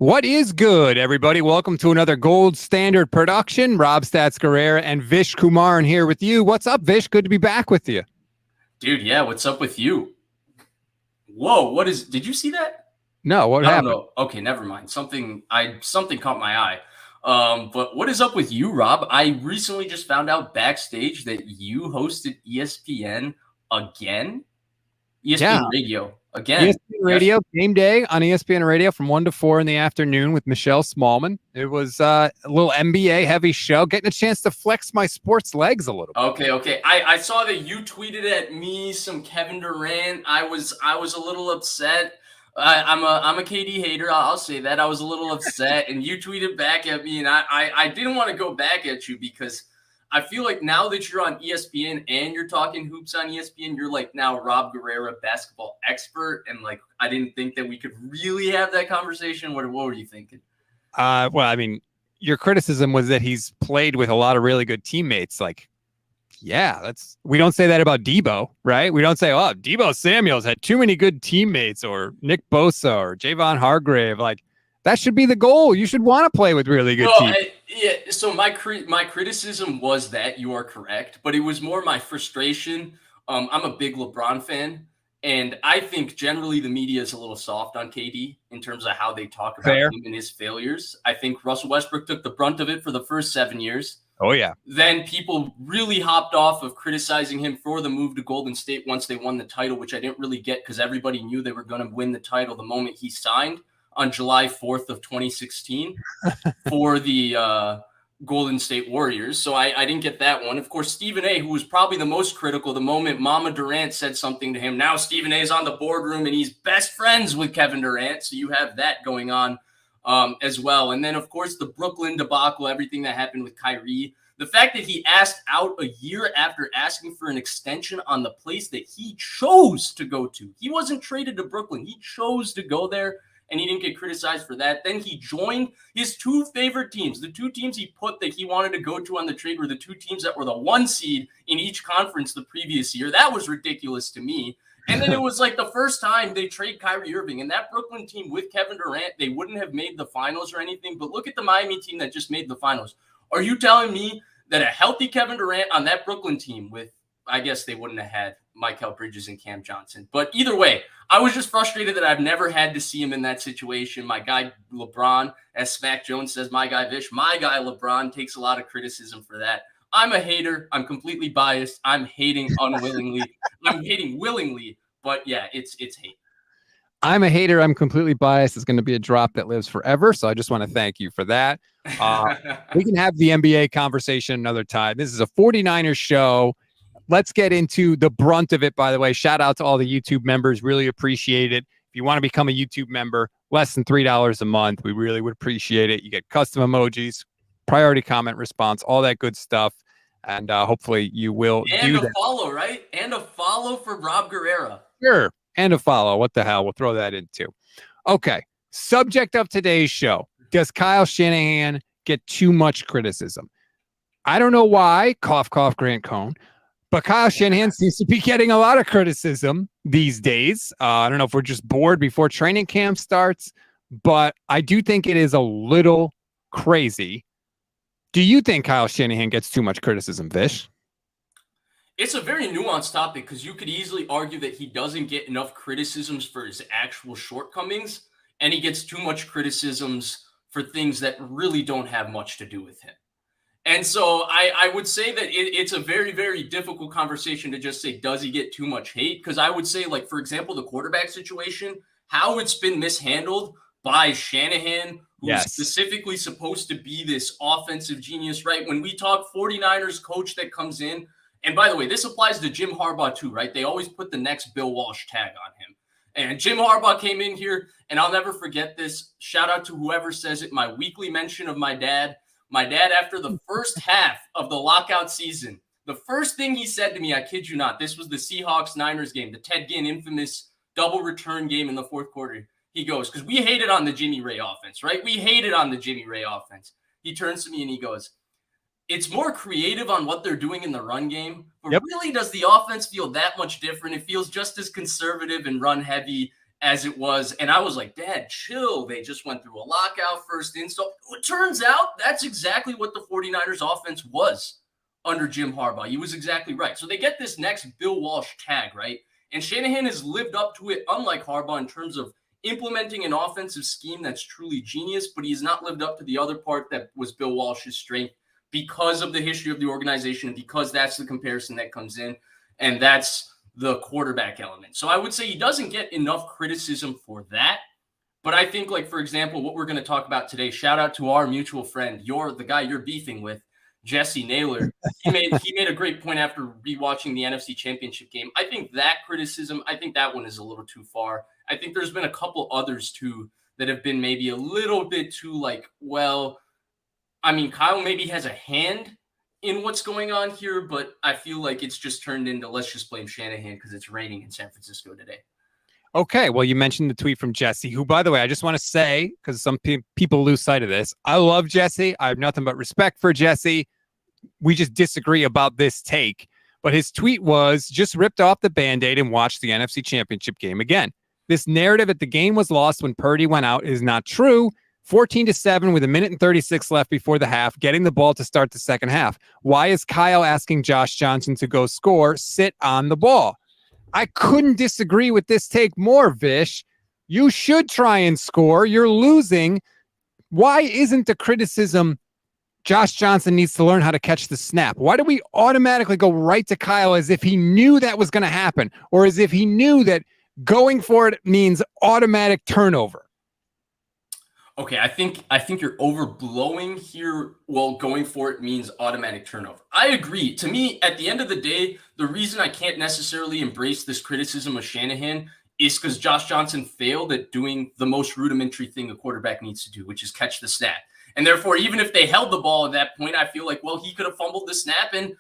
What is good, everybody? Welcome to another Gold Standard production. Rob Stats Guerrera and Vish Kumaran here with you. What's up, Vish? Good to be back with you. Dude, yeah, what's up with you? Whoa, did you see that? No, what happened? I don't know. Okay, never mind. Something caught my eye. But what is up with you, Rob? I recently just found out backstage that you hosted ESPN again. ESPN Radio again. ESPN Radio, game day on ESPN Radio from 1 to 4 in the afternoon with Michelle Smallman. It was a little NBA heavy show, getting a chance to flex my sports legs a little bit. Okay. I saw that you tweeted at me some Kevin Durant. I was a little upset. I'm a KD hater. I'll say that. I was a little upset, and you tweeted back at me, and I didn't want to go back at you because I feel like now that you're on ESPN and you're talking hoops on ESPN, you're like now Rob Guerrera, basketball expert, and like I didn't think that we could really have that conversation. What were you thinking? Well, I mean, your criticism was that he's played with a lot of really good teammates. Like, yeah, we don't say that about Debo, right? We don't say, oh, Debo Samuel's had too many good teammates, or Nick Bosa or Javon Hargrave. Like, that should be the goal. You should want to play with really good teams. So my criticism was that you are correct, but it was more my frustration. I'm a big LeBron fan, and I think generally the media is a little soft on KD in terms of how they talk about him and his failures. I think Russell Westbrook took the brunt of it for the first 7 years. Oh, yeah. Then people really hopped off of criticizing him for the move to Golden State once they won the title, which I didn't really get because everybody knew they were going to win the title the moment he signed on July 4th of 2016 for the Golden State Warriors. So I didn't get that one. Of course, Stephen A., who was probably the most critical the moment Mama Durant said something to him. Now Stephen A. is on the boardroom and he's best friends with Kevin Durant. So you have that going on as well. And then, of course, the Brooklyn debacle, everything that happened with Kyrie. The fact that he asked out a year after asking for an extension on the place that he chose to go to. He wasn't traded to Brooklyn. He chose to go there. And he didn't get criticized for that. Then he joined his two favorite teams. The two teams he put that he wanted to go to on the trade were the two teams that were the 1 seed in each conference the previous year. That was ridiculous to me. And then it was like the first time they trade Kyrie Irving. And that Brooklyn team with Kevin Durant, they wouldn't have made the finals or anything. But look at the Miami team that just made the finals. Are you telling me that a healthy Kevin Durant on that Brooklyn team with, I guess they wouldn't have had Mikal Bridges and Cam Johnson. But either way, I was just frustrated that I've never had to see him in that situation. My guy LeBron, as Smack Jones says, my guy Vish, my guy LeBron takes a lot of criticism for that. I'm a hater. I'm completely biased. I'm hating unwillingly. I'm hating willingly. But yeah, it's hate. I'm a hater. I'm completely biased. It's going to be a drop that lives forever. So I just want to thank you for that. We can have the NBA conversation another time. This is a 49ers show. Let's get into the brunt of it, by the way. Shout out to all the YouTube members. Really appreciate it. If you want to become a YouTube member, less than $3 a month. We really would appreciate it. You get custom emojis, priority comment response, all that good stuff. And hopefully you will do that. And a follow, right? And a follow for Rob Guerrera. Sure. And a follow. What the hell? We'll throw that in too. Okay. Subject of today's show. Does Kyle Shanahan get too much criticism? I don't know why. Cough, cough, Grant Cohn. But Kyle Shanahan seems to be getting a lot of criticism these days. I don't know if we're just bored before training camp starts, but I do think it is a little crazy. Do you think Kyle Shanahan gets too much criticism, Vish? It's a very nuanced topic because you could easily argue that he doesn't get enough criticisms for his actual shortcomings, and he gets too much criticisms for things that really don't have much to do with him. And so I would say that it's a very, very difficult conversation to just say, does he get too much hate? Because I would say, like, for example, the quarterback situation, how it's been mishandled by Shanahan, who's specifically supposed to be this offensive genius, right? When we talk 49ers coach that comes in, and by the way, this applies to Jim Harbaugh too, right? They always put the next Bill Walsh tag on him. And Jim Harbaugh came in here, and I'll never forget this. Shout out to whoever says it, my weekly mention of my dad. My dad, after the first half of the lockout season, the first thing he said to me, I kid you not, this was the Seahawks-Niners game, the Ted Ginn infamous double return game in the fourth quarter. He goes, because we hated on the Jimmy Ray offense, right? We hated on the Jimmy Ray offense. He turns to me and he goes, it's more creative on what they're doing in the run game, but really does the offense feel that much different? It feels just as conservative and run heavy as it was. And I was like, Dad, chill. They just went through a lockout first install. It turns out that's exactly what the 49ers offense was under Jim Harbaugh. He was exactly right. So they get this next Bill Walsh tag, right? And Shanahan has lived up to it, unlike Harbaugh, in terms of implementing an offensive scheme that's truly genius, but he's not lived up to the other part that was Bill Walsh's strength because of the history of the organization and because that's the comparison that comes in, and that's the quarterback element. So I would say he doesn't get enough criticism for that. But I think, like, for example, what we're going to talk about today, shout out to our mutual friend, the guy you're beefing with, Jesse Naylor. He made a great point after rewatching the NFC Championship game. I think that criticism, I think that one is a little too far. I think there's been a couple others too that have been maybe a little bit too like, well, I mean, Kyle maybe has a hand in what's going on here, but I feel like it's just turned into let's just blame Shanahan because it's raining in San Francisco today. Okay, well, you mentioned the tweet from Jesse, who, by the way, I just want to say, because some people lose sight of this, I love Jesse. I have nothing but respect for Jesse. We just disagree about this take. But his tweet was, just ripped off the Band-Aid and watched the NFC Championship game again. This narrative that the game was lost when Purdy went out is not true. 14-7 with 1:36 left before the half, getting the ball to start the second half. Why is Kyle asking Josh Johnson to go score? Sit on the ball. I couldn't disagree with this take more, Vish. You should try and score. You're losing. Why isn't the criticism Josh Johnson needs to learn how to catch the snap? Why do we automatically go right to Kyle as if he knew that was going to happen, or as if he knew that going for it means automatic turnover? Okay, I think you're overblowing here. Well, going for it means automatic turnover. I agree. To me, at the end of the day, the reason I can't necessarily embrace this criticism of Shanahan is because Josh Johnson failed at doing the most rudimentary thing a quarterback needs to do, which is catch the snap. And therefore, even if they held the ball at that point, I feel like, well, he could have fumbled the snap and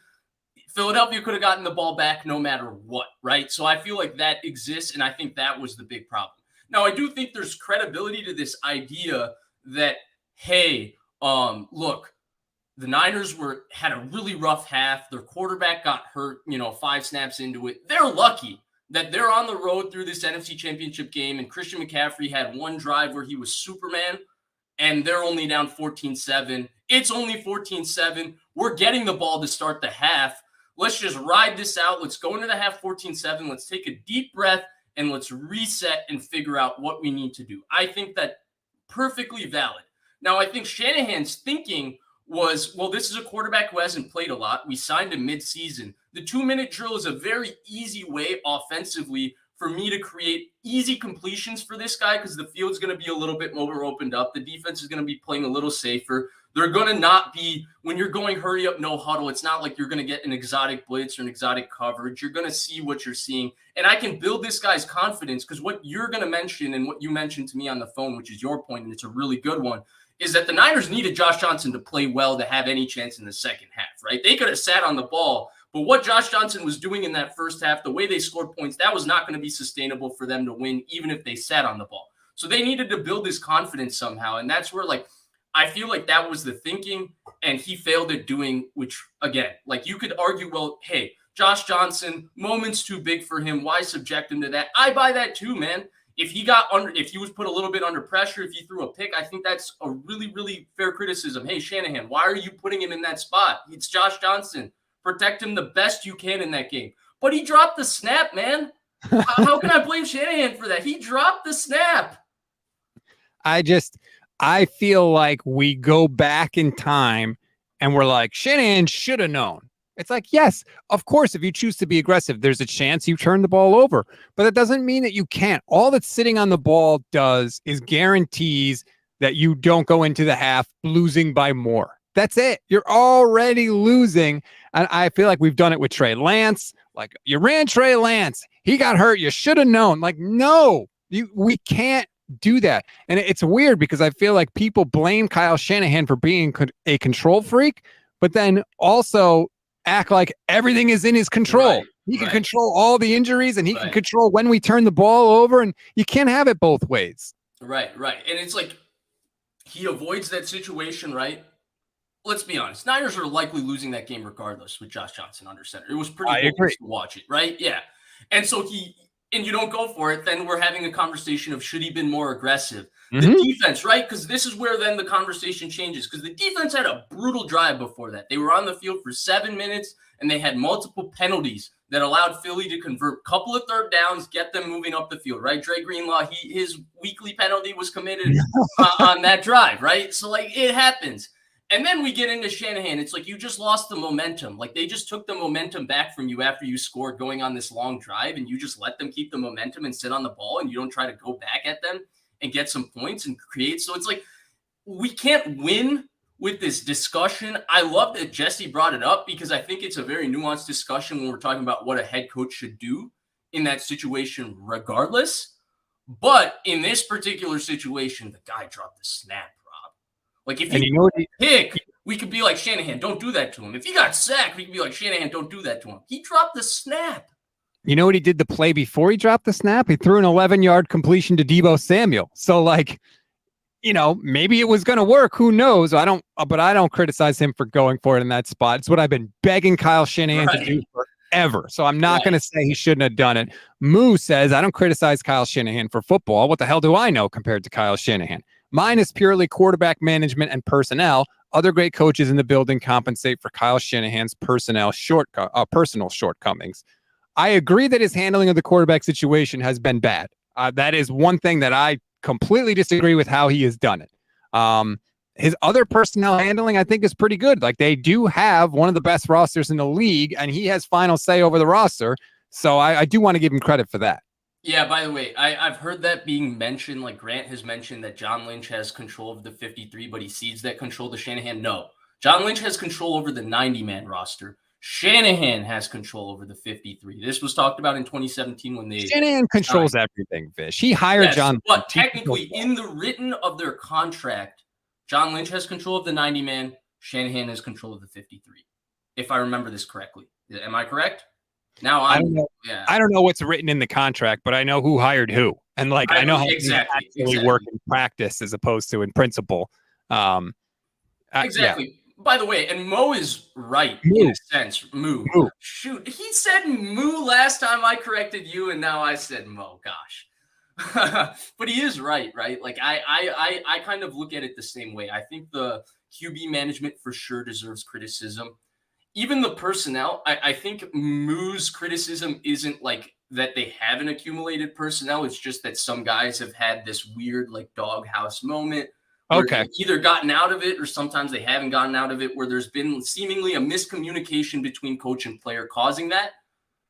Philadelphia could have gotten the ball back no matter what, right? So I feel like that exists, and I think that was the big problem. Now, I do think there's credibility to this idea that, hey, look, the Niners had a really rough half. Their quarterback got hurt, 5 snaps into it. They're lucky that they're on the road through this NFC Championship game, and Christian McCaffrey had one drive where he was Superman, and they're only down 14-7. It's only 14-7. We're getting the ball to start the half. Let's just ride this out. Let's go into the half 14-7. Let's take a deep breath, and let's reset and figure out what we need to do. I think that perfectly valid. Now, I think Shanahan's thinking was, well, this is a quarterback who hasn't played a lot. We signed him mid-season. The 2-minute drill is a very easy way offensively for me to create easy completions for this guy because the field's going to be a little bit more opened up. The defense is going to be playing a little safer. They're going to not be, when you're going hurry up, no huddle, it's not like you're going to get an exotic blitz or an exotic coverage. You're going to see what you're seeing. And I can build this guy's confidence because what you're going to mention and what you mentioned to me on the phone, which is your point, and it's a really good one, is that the Niners needed Josh Johnson to play well to have any chance in the second half, right? They could have sat on the ball, but what Josh Johnson was doing in that first half, the way they scored points, that was not going to be sustainable for them to win, even if they sat on the ball. So they needed to build his confidence somehow. And that's where, I feel like that was the thinking, and he failed at doing, which, again, you could argue, well, hey, Josh Johnson, moments too big for him. Why subject him to that? I buy that too, man. If he was put a little bit under pressure, if he threw a pick, I think that's a really, really fair criticism. Hey, Shanahan, why are you putting him in that spot? It's Josh Johnson. Protect him the best you can in that game. But he dropped the snap, man. How can I blame Shanahan for that? He dropped the snap. I feel like we go back in time and we're like, Shanahan should have known. It's like, yes, of course, if you choose to be aggressive, there's a chance you turn the ball over. But that doesn't mean that you can't. All that sitting on the ball does is guarantees that you don't go into the half losing by more. That's it. You're already losing. And I feel like we've done it with Trey Lance. Like, you ran Trey Lance. He got hurt. You should have known. No, we can't do that. And it's weird because I feel like people blame Kyle Shanahan for being a control freak, but then also act like everything is in his control. Right, he can control all the injuries, and he can control when we turn the ball over, and you can't have it both ways. Right. And it's like he avoids that situation, right? Let's be honest. Niners are likely losing that game regardless with Josh Johnson under center. It was pretty cool to watch it, right? Yeah. And so and you don't go for it, then we're having a conversation of should he been more aggressive. Mm-hmm. The defense, right? Because this is where then the conversation changes. Because the defense had a brutal drive before that. They were on the field for 7 minutes, and they had multiple penalties that allowed Philly to convert a couple of third downs, get them moving up the field, right? Dre Greenlaw, his weekly penalty was committed on that drive, right? So, like, it happens. And then we get into Shanahan. It's like you just lost the momentum. Like they just took the momentum back from you after you scored going on this long drive, and you just let them keep the momentum and sit on the ball, and you don't try to go back at them and get some points and create. So it's like we can't win with this discussion. I love that Jesse brought it up because I think it's a very nuanced discussion when we're talking about what a head coach should do in that situation regardless. But in this particular situation, the guy dropped the snap. Like, if he pick, we could be like, Shanahan, don't do that to him. If he got sacked, we could be like, Shanahan, don't do that to him. He dropped the snap. You know what he did the play before he dropped the snap? He threw an 11-yard completion to Deebo Samuel. So, like, you know, maybe it was going to work. Who knows? But I don't criticize him for going for it in that spot. It's what I've been begging Kyle Shanahan to do forever. So I'm not going to say he shouldn't have done it. Moo says, I don't criticize Kyle Shanahan for football. What the hell do I know compared to Kyle Shanahan? Mine is purely quarterback management and personnel. Other great coaches in the building compensate for Kyle Shanahan's personal shortcomings. I agree that his handling of the quarterback situation has been bad. That is one thing that I completely disagree with how he has done it. His other personnel handling, I think, is pretty good. Like, they do have one of the best rosters in the league, and he has final say over the roster. So I do want to give him credit for that. Yeah, by the way, I've heard that being mentioned. Like Grant has mentioned that John Lynch has control of the 53, but he cedes that control to Shanahan. No, John Lynch has control over the 90-man roster. Shanahan has control over the 53. This was talked about in 2017 when Shanahan controls everything, Vish. He hired John Lynch. But technically, in the written of their contract, John Lynch has control of the 90-man. Shanahan has control of the 53, if I remember this correctly. Am I correct? Now I don't know. Yeah. I don't know what's written in the contract, but I know who hired who, and like I know how exactly work in practice as opposed to in principle. Exactly. Yeah. By the way, and Mo is right in a sense. Moo. Shoot, he said Moo last time I corrected you, and now I said Mo. Gosh, but he is right. Like I kind of look at it the same way. I think the QB management for sure deserves criticism. Even the personnel, I think Moo's criticism isn't like that they haven't accumulated personnel. It's just that some guys have had this weird like doghouse moment. Okay. Either gotten out of it or sometimes they haven't gotten out of it, where there's been seemingly a miscommunication between coach and player causing that.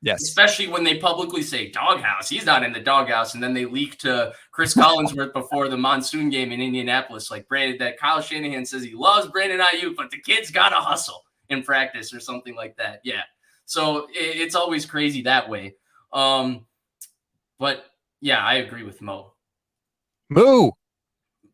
Yes. Especially when they publicly say doghouse. He's not in the doghouse. And then they leak to Chris Collinsworth before the monsoon game in Indianapolis. Like that Kyle Shanahan says he loves Brandon Ayuk, but the kid's got to hustle in practice or something like that. Yeah. So it's always crazy that way. But yeah, I agree with Mo. Moo.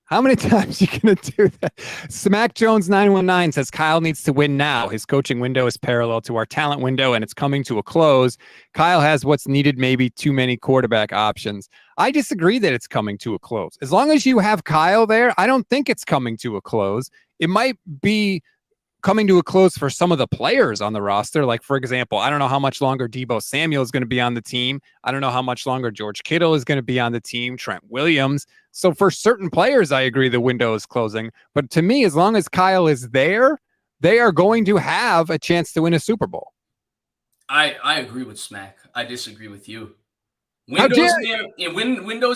How many times are you going to do that? Smack Jones 919 says Kyle needs to win now. His coaching window is parallel to our talent window, and it's coming to a close. Kyle has what's needed, maybe too many quarterback options. I disagree that it's coming to a close. As long as you have Kyle there, I don't think it's coming to a close. It might be coming to a close for some of the players on the roster. Like, for example, I don't know how much longer Deebo Samuel is going to be on the team. I don't know how much longer George Kittle is going to be on the team, Trent Williams. So for certain players, I agree the window is closing. But to me, as long as Kyle is there, they are going to have a chance to win a Super Bowl. I agree with Smack. I disagree with you. Windows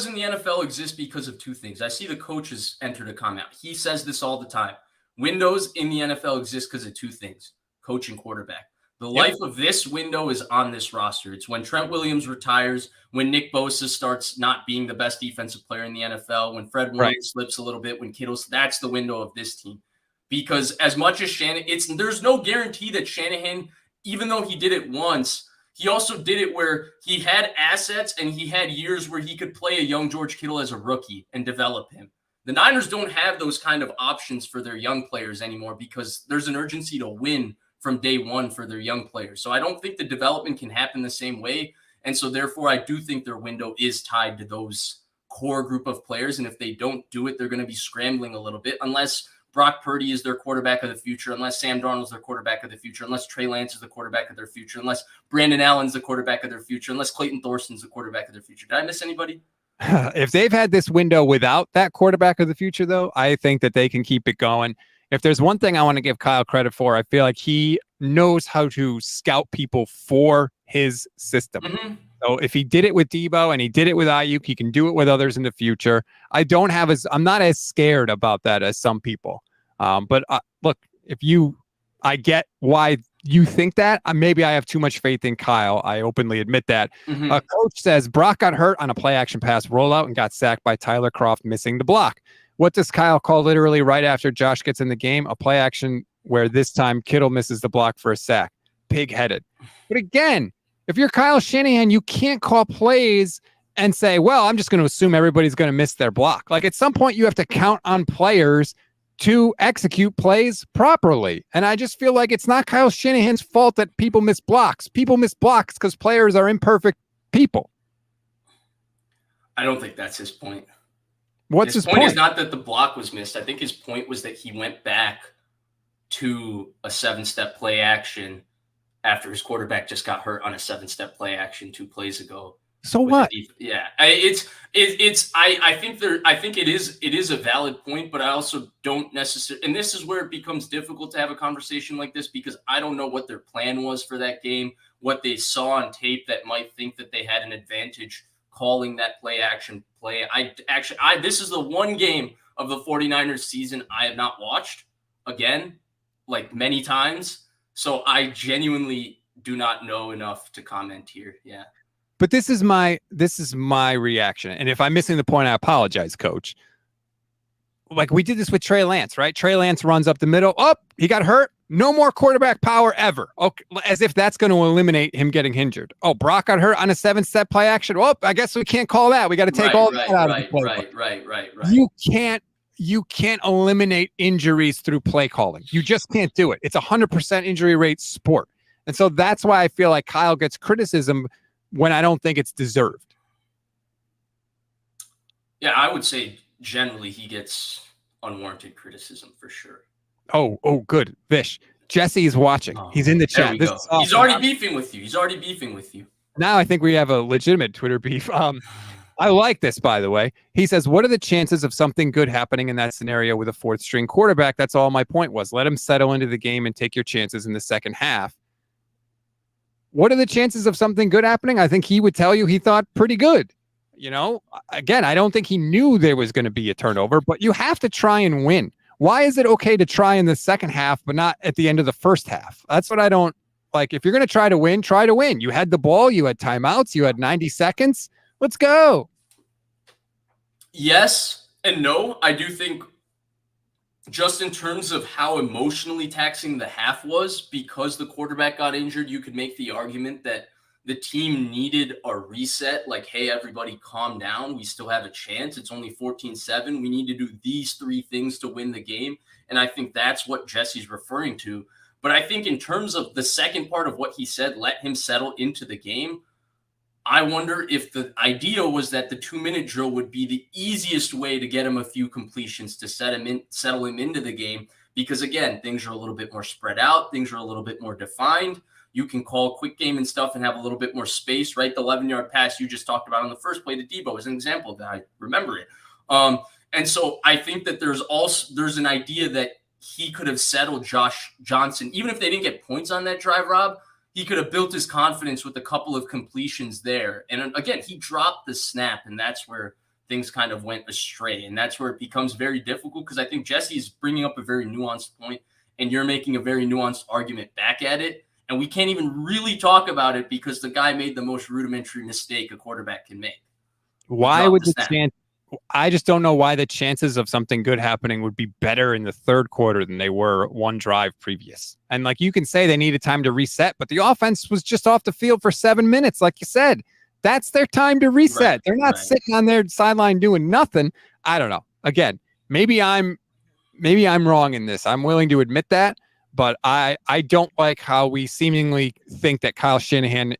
in the NFL exist because of two things. I see the coaches entered a comment. He says this all the time. Windows in the NFL exist because of two things: coach and quarterback. The life of this window is on this roster. It's when Trent Williams retires, when Nick Bosa starts not being the best defensive player in the NFL, when Fred Warner slips a little bit, when Kittle's, that's the window of this team. Because as much as Shanahan, there's no guarantee that Shanahan, even though he did it once, he also did it where he had assets and he had years where he could play a young George Kittle as a rookie and develop him. The Niners don't have those kind of options for their young players anymore because there's an urgency to win from day one for their young players. So I don't think the development can happen the same way. And so therefore, I do think their window is tied to those core group of players. And if they don't do it, they're going to be scrambling a little bit unless Brock Purdy is their quarterback of the future, unless Sam Darnold is their quarterback of the future, unless Trey Lance is the quarterback of their future, unless Brandon Allen's the quarterback of their future, unless Clayton Thorson's the quarterback of their future. Did I miss anybody? If they've had this window without that quarterback of the future, though, I think that they can keep it going. If there's one thing I want to give Kyle credit for, I feel like he knows how to scout people for his system. Mm-hmm. So if he did it with Debo and he did it with Ayuk, he can do it with others in the future. I'm not as scared about that as some people. But look, I get why you think that. Maybe I have too much faith in Kyle. I openly admit that. Mm-hmm. Coach says Brock got hurt on a play action pass rollout and got sacked by Tyler Kroft missing the block. What does Kyle call literally right after Josh gets in the game? A play action where this time Kittle misses the block for a sack. Pig-headed. But again, if you're Kyle Shanahan, you can't call plays and say, well, I'm just going to assume everybody's going to miss their block. Like at some point you have to count on players to execute plays properly. And I just feel like it's not Kyle Shanahan's fault that people miss blocks. People miss blocks because players are imperfect people. I don't think that's his point. What's his point? His point is not that the block was missed. I think his point was that he went back to a 7-step play action after his quarterback just got hurt on a 7-step play action 2 plays ago. So what? Yeah, I think it is a valid point, but I also don't necessarily, and this is where it becomes difficult to have a conversation like this because I don't know what their plan was for that game, what they saw on tape that might think that they had an advantage calling that play action play. This is the one game of the 49ers season I have not watched again, like many times. So I genuinely do not know enough to comment here. Yeah. But this is my reaction. And if I'm missing the point, I apologize, Coach. Like we did this with Trey Lance, right? Trey Lance runs up the middle. Oh, he got hurt. No more quarterback power ever. Okay, as if that's going to eliminate him getting injured. Oh, Brock got hurt on a 7-step play action. Well, I guess we can't call that. We got to take that out of the play. Right. You can't eliminate injuries through play calling. You just can't do it. It's 100% injury rate sport. And so that's why I feel like Kyle gets criticism when I don't think it's deserved. Yeah, I would say generally he gets unwarranted criticism for sure. Oh, good. Vish. Jesse is watching. He's in the chat. He's already beefing with you. Now I think we have a legitimate Twitter beef. I like this, by the way. He says, what are the chances of something good happening in that scenario with a 4th-string quarterback? That's all my point was. Let him settle into the game and take your chances in the second half. What are the chances of something good happening? I think he would tell you he thought pretty good. You know, again, I don't think he knew there was going to be a turnover, but you have to try and win. Why is it okay to try in the second half, but not at the end of the first half? That's what I don't like. If you're going to try to win, try to win. You had the ball, you had timeouts, you had 90 seconds. Let's go. Yes and no. I do think just in terms of how emotionally taxing the half was, because the quarterback got injured, you could make the argument that the team needed a reset. Like, hey, everybody calm down. We still have a chance. It's only 14-7. We need to do these 3 things to win the game. And I think that's what Jesse's referring to. But I think in terms of the second part of what he said, let him settle into the game, I wonder if the idea was that the 2-minute drill would be the easiest way to get him a few completions to settle him into the game. Because again, things are a little bit more spread out. Things are a little bit more defined. You can call quick game and stuff and have a little bit more space, right? The 11-yard pass you just talked about on the first play to Debo is an example of that. I remember it. And so I think that there's an idea that he could have settled Josh Johnson. Even if they didn't get points on that drive, Rob, he could have built his confidence with a couple of completions there. And again, he dropped the snap, and that's where things kind of went astray. And that's where it becomes very difficult because I think Jesse's bringing up a very nuanced point, and you're making a very nuanced argument back at it. And we can't even really talk about it because the guy made the most rudimentary mistake a quarterback can make. Why would the chance? I just don't know why the chances of something good happening would be better in the third quarter than they were one drive previous. And like you can say they needed time to reset, but the offense was just off the field for 7 minutes. Like you said, that's their time to reset. Right, they're not sitting on their sideline doing nothing. I don't know. Again, maybe I'm wrong in this. I'm willing to admit that, but I don't like how we seemingly think that Kyle Shanahan,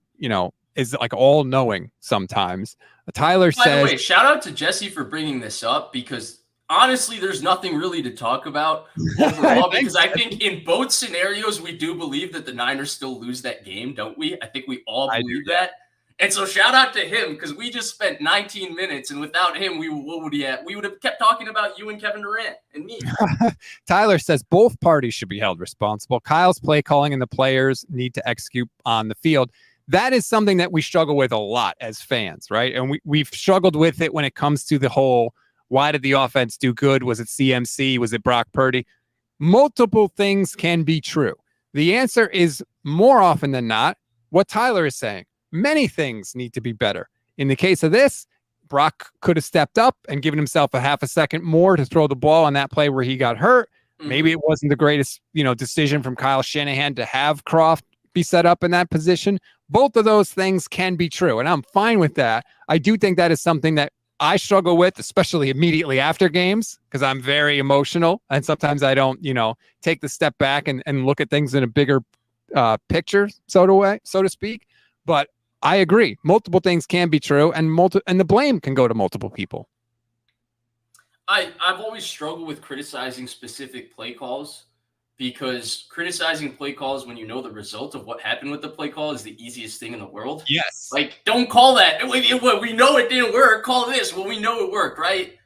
is like all knowing sometimes. Tyler says, by the way, shout out to Jesse for bringing this up because Honestly, there's nothing really to talk about overall because I think in both scenarios, we do believe that the Niners still lose that game, don't we? I think we all believe that. And so shout out to him because we just spent 19 minutes, and without him, what would he have? We would have kept talking about you and Kevin Durant and me. Tyler says both parties should be held responsible. Kyle's play calling and the players need to execute on the field. That is something that we struggle with a lot as fans, right? And we've struggled with it when it comes to the whole, why did the offense do good? Was it CMC? Was it Brock Purdy? Multiple things can be true. The answer is more often than not what Tyler is saying. Many things need to be better. In the case of this, Brock could have stepped up and given himself a half a second more to throw the ball on that play where he got hurt. Maybe it wasn't the greatest, decision from Kyle Shanahan to have Kroft be set up in that position. Both of those things can be true, and I'm fine with that. I do think that is something that I struggle with, especially immediately after games, because I'm very emotional, and sometimes I don't, take the step back and look at things in a bigger picture, so to speak. But I agree. Multiple things can be true, and the blame can go to multiple people. I've always struggled with criticizing specific play calls because criticizing play calls when you know the result of what happened with the play call is the easiest thing in the world. Yes. Like, don't call that. We know it didn't work. Call this. Well, we know it worked, right?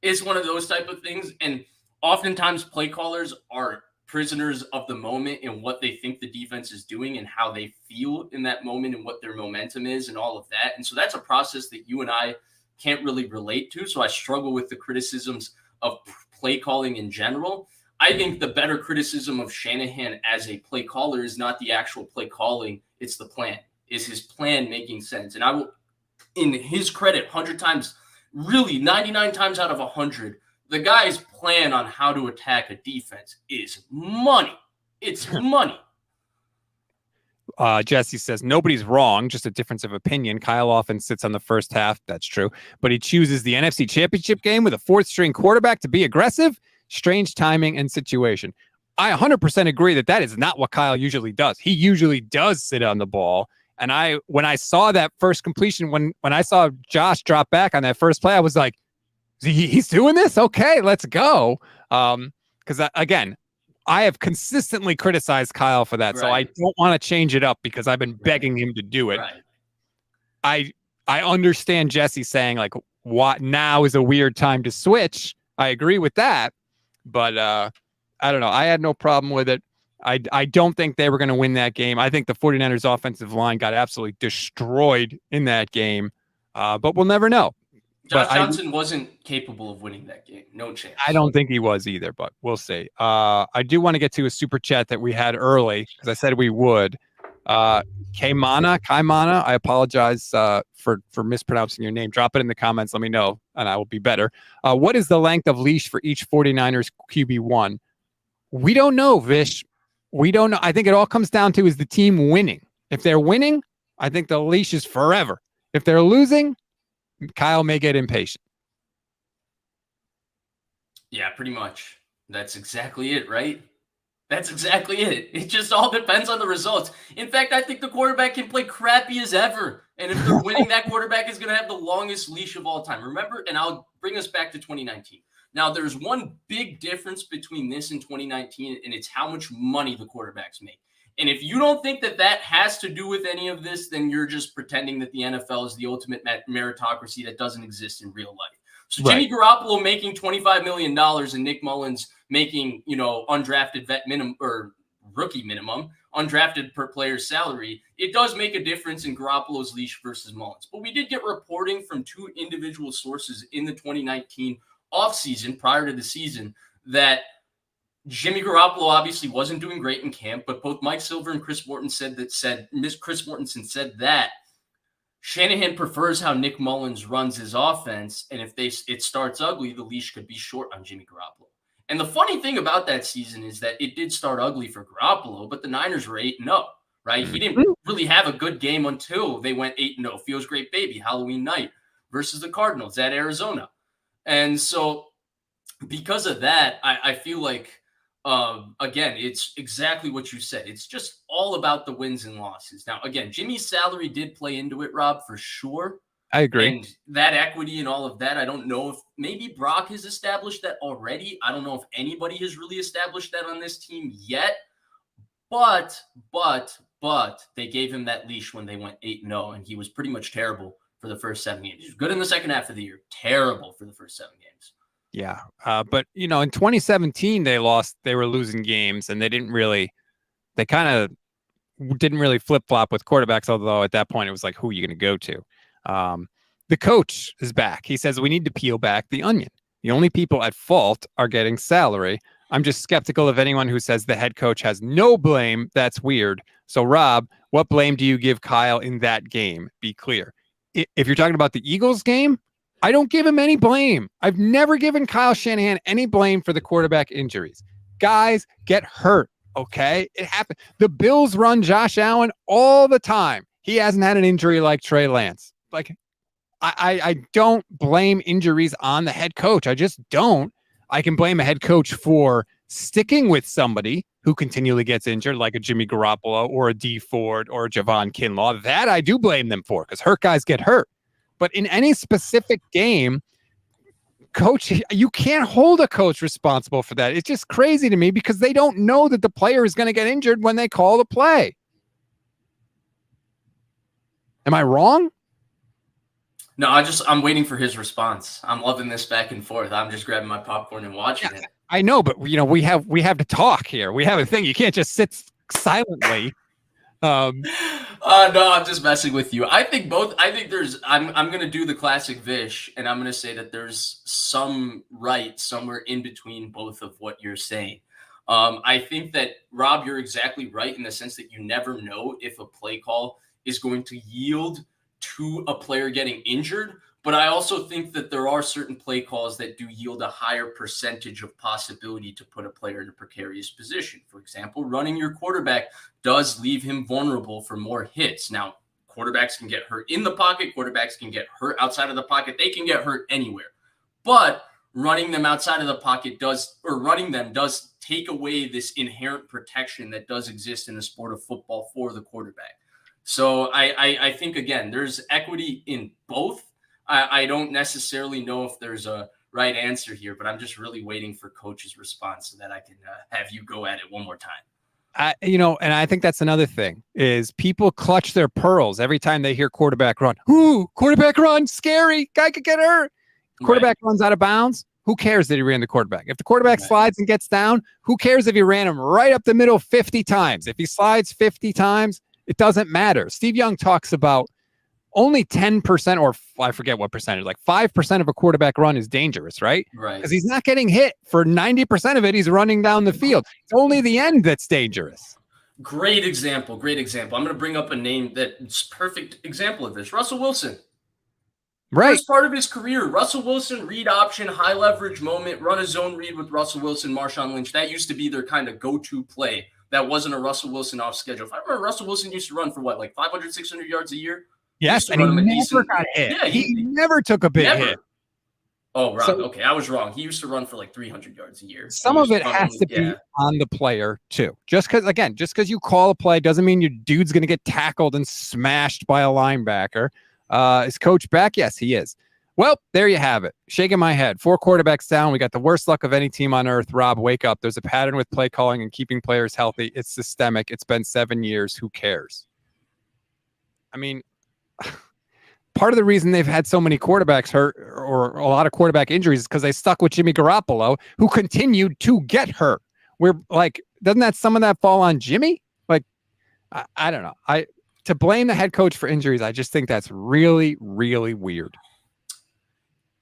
It's one of those type of things. And oftentimes play callers are prisoners of the moment and what they think the defense is doing and how they feel in that moment and what their momentum is and all of that. And so that's a process that you and I can't really relate to. So I struggle with the criticisms of play calling in general. I think the better criticism of Shanahan as a play caller is not the actual play calling. It's the plan. Is his plan making sense? And I will, in his credit, 100 times, really 99 times out of 100, the guy's plan on how to attack a defense is money. It's money. Jesse says, nobody's wrong, just a difference of opinion. Kyle often sits on the first half. That's true. But he chooses the NFC Championship game with a fourth-string quarterback to be aggressive. Strange timing and situation. I 100% agree that is not what Kyle usually does. He usually does sit on the ball. And when I saw that first completion, when I saw Josh drop back on that first play, I was like, he's doing this? Okay, let's go. Because again, I have consistently criticized Kyle for that. Right. So I don't want to change it up because I've been begging him to do it. Right. I understand Jesse saying like, what now is a weird time to switch. I agree with that. But I don't know. I had no problem with it. I don't think they were going to win that game. I think the 49ers offensive line got absolutely destroyed in that game. But we'll never know. Josh Johnson wasn't capable of winning that game. No chance. I don't think he was either, but we'll see. I do want to get to a super chat that we had early because I said we would. Kaimana, I apologize for mispronouncing your name. Drop it in the comments. Let me know, and I will be better. What is the length of leash for each 49ers QB1? We don't know, Vish. We don't know. I think it all comes down to is the team winning. If they're winning, I think the leash is forever. If they're losing, Kyle may get impatient. Yeah, pretty much. That's exactly it, right? That's exactly it. It just all depends on the results. In fact, I think the quarterback can play crappy as ever. And if they're winning, that quarterback is going to have the longest leash of all time. Remember, and I'll bring us back to 2019. Now, there's one big difference between this and 2019, and it's how much money the quarterbacks make. And if you don't think that has to do with any of this, then you're just pretending that the NFL is the ultimate meritocracy that doesn't exist in real life. So Jimmy Garoppolo making $25 million and Nick Mullins making, undrafted vet minimum or rookie minimum, undrafted per player's salary, it does make a difference in Garoppolo's leash versus Mullins. But we did get reporting from two individual sources in the 2019 offseason prior to the season that Jimmy Garoppolo obviously wasn't doing great in camp, but both Mike Silver and Chris Mortensen said that Shanahan prefers how Nick Mullins runs his offense, and if it starts ugly, the leash could be short on Jimmy Garoppolo. And the funny thing about that season is that it did start ugly for Garoppolo, but the Niners were 8-0, right? He didn't really have a good game until they went 8-0. Feels great, baby, Halloween night versus the Cardinals at Arizona. And so because of that, I feel like, again, it's exactly what you said. It's just all about the wins and losses. Now, again, Jimmy's salary did play into it, Rob, for sure. I agree. And that equity and all of that, I don't know if maybe Brock has established that already. I don't know if anybody has really established that on this team yet. But they gave him that leash when they went 8-0, and he was pretty much terrible for the first 7 games. He was good in the second half of the year, terrible for the first 7 games. Yeah. But, in 2017, they were losing games, and they kind of didn't really flip-flop with quarterbacks, although at that point it was like, who are you going to go to? The coach is back. He says we need to peel back the onion. The only people at fault are getting salary. I'm just skeptical of anyone who says the head coach has no blame. That's weird. So, Rob, what blame do you give Kyle in that game? Be clear. If you're talking about the Eagles game, I don't give him any blame. I've never given Kyle Shanahan any blame for the quarterback injuries. Guys get hurt, okay? It happened. The Bills run Josh Allen all the time. He hasn't had an injury like Trey Lance. Like, I don't blame injuries on the head coach. I just don't. I can blame a head coach for sticking with somebody who continually gets injured, like a Jimmy Garoppolo or a D Ford or a Javon Kinlaw. That I do blame them for, because hurt guys get hurt. But in any specific game, coach, you can't hold a coach responsible for that. It's just crazy to me because they don't know that the player is going to get injured when they call the play. Am I wrong? No, I'm waiting for his response. I'm loving this back and forth. I'm just grabbing my popcorn and watching it. I know, but we have to talk here. We have a thing. You can't just sit silently. No, I'm just messing with you. I think I'm going to do the classic Vish, and I'm going to say that there's some right somewhere in between both of what you're saying. I think that, Rob, you're exactly right in the sense that you never know if a play call is going to yield to a player getting injured. But I also think that there are certain play calls that do yield a higher percentage of possibility to put a player in a precarious position. For example, running your quarterback does leave him vulnerable for more hits. Now, quarterbacks can get hurt in the pocket. Quarterbacks can get hurt outside of the pocket. They can get hurt anywhere. But running them outside of the pocket does take away this inherent protection that does exist in the sport of football for the quarterback. So I think, again, there's equity in both. I don't necessarily know if there's a right answer here, but I'm just really waiting for coach's response so that I can have you go at it one more time. And I think that's another thing is people clutch their pearls every time they hear quarterback run. Ooh, quarterback run, scary. Guy could get hurt. Quarterback runs out of bounds. Who cares that he ran the quarterback? If the quarterback slides and gets down, who cares if he ran him right up the middle 50 times? If he slides 50 times, it doesn't matter. Steve Young talks about only 10%, or I forget what percentage, like 5% of a quarterback run is dangerous, right? Right. Because he's not getting hit. For 90% of it, he's running down the field. It's only the end that's dangerous. Great example. I'm going to bring up a name that's perfect example of this. Russell Wilson. Right. First part of his career, Russell Wilson, read option, high leverage moment, run a zone read with Russell Wilson, Marshawn Lynch. That used to be their kind of go-to play. That wasn't a Russell Wilson off schedule. If I remember, Russell Wilson used to run for what, like 500, 600 yards a year? Yes, and he never got hit. Yeah, he never took a big hit. Oh, right. Okay, I was wrong. He used to run for like 300 yards a year. Some of it has to be on the player, too. Just because you call a play doesn't mean your dude's going to get tackled and smashed by a linebacker. Is Coach back? Yes, he is. Well, there you have it. Shaking my head. 4 quarterbacks down. We got the worst luck of any team on earth. Rob, wake up. There's a pattern with play calling and keeping players healthy. It's systemic. It's been 7 years. Who cares? I mean, part of the reason they've had so many quarterbacks hurt or a lot of quarterback injuries is because they stuck with Jimmy Garoppolo, who continued to get hurt. We're like, doesn't that some of that fall on Jimmy? Like, I don't know. To blame the head coach for injuries, I just think that's really, really weird.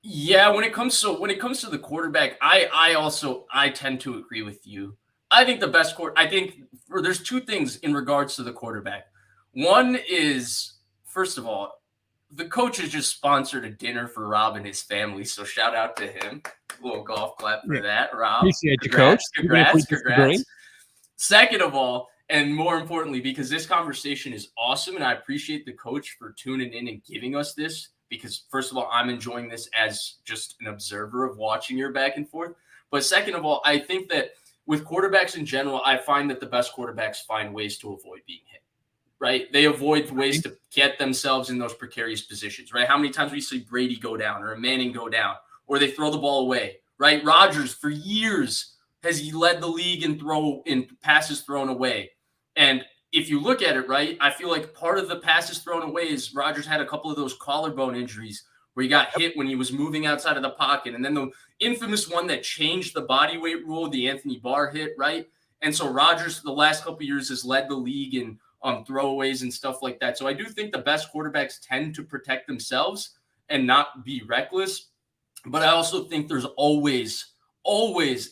Yeah, when it comes to the quarterback, I tend to agree with you. I think the best there's 2 things in regards to the quarterback. One is, first of all, the coach has just sponsored a dinner for Rob and his family, so shout out to him. A little golf clap for that, Rob. Appreciate you, Coach. Congrats. Second of all, and more importantly, because this conversation is awesome, and I appreciate the coach for tuning in and giving us this, because first of all, I'm enjoying this as just an observer of watching your back and forth. But second of all, I think that with quarterbacks in general, I find that the best quarterbacks find ways to avoid being hit. right? They avoid ways to get themselves in those precarious positions, right? How many times we see Brady go down or a Manning go down, or they throw the ball away, right? Rodgers for years has he led the league in passes thrown away. And if you look at it, right, I feel like part of the passes thrown away is Rodgers had a couple of those collarbone injuries where he got hit when he was moving outside of the pocket. And then the infamous one that changed the body weight rule, the Anthony Barr hit, right? And so Rodgers, the last couple of years, has led the league in throwaways and stuff like that. So I do think the best quarterbacks tend to protect themselves and not be reckless. But I also think there's always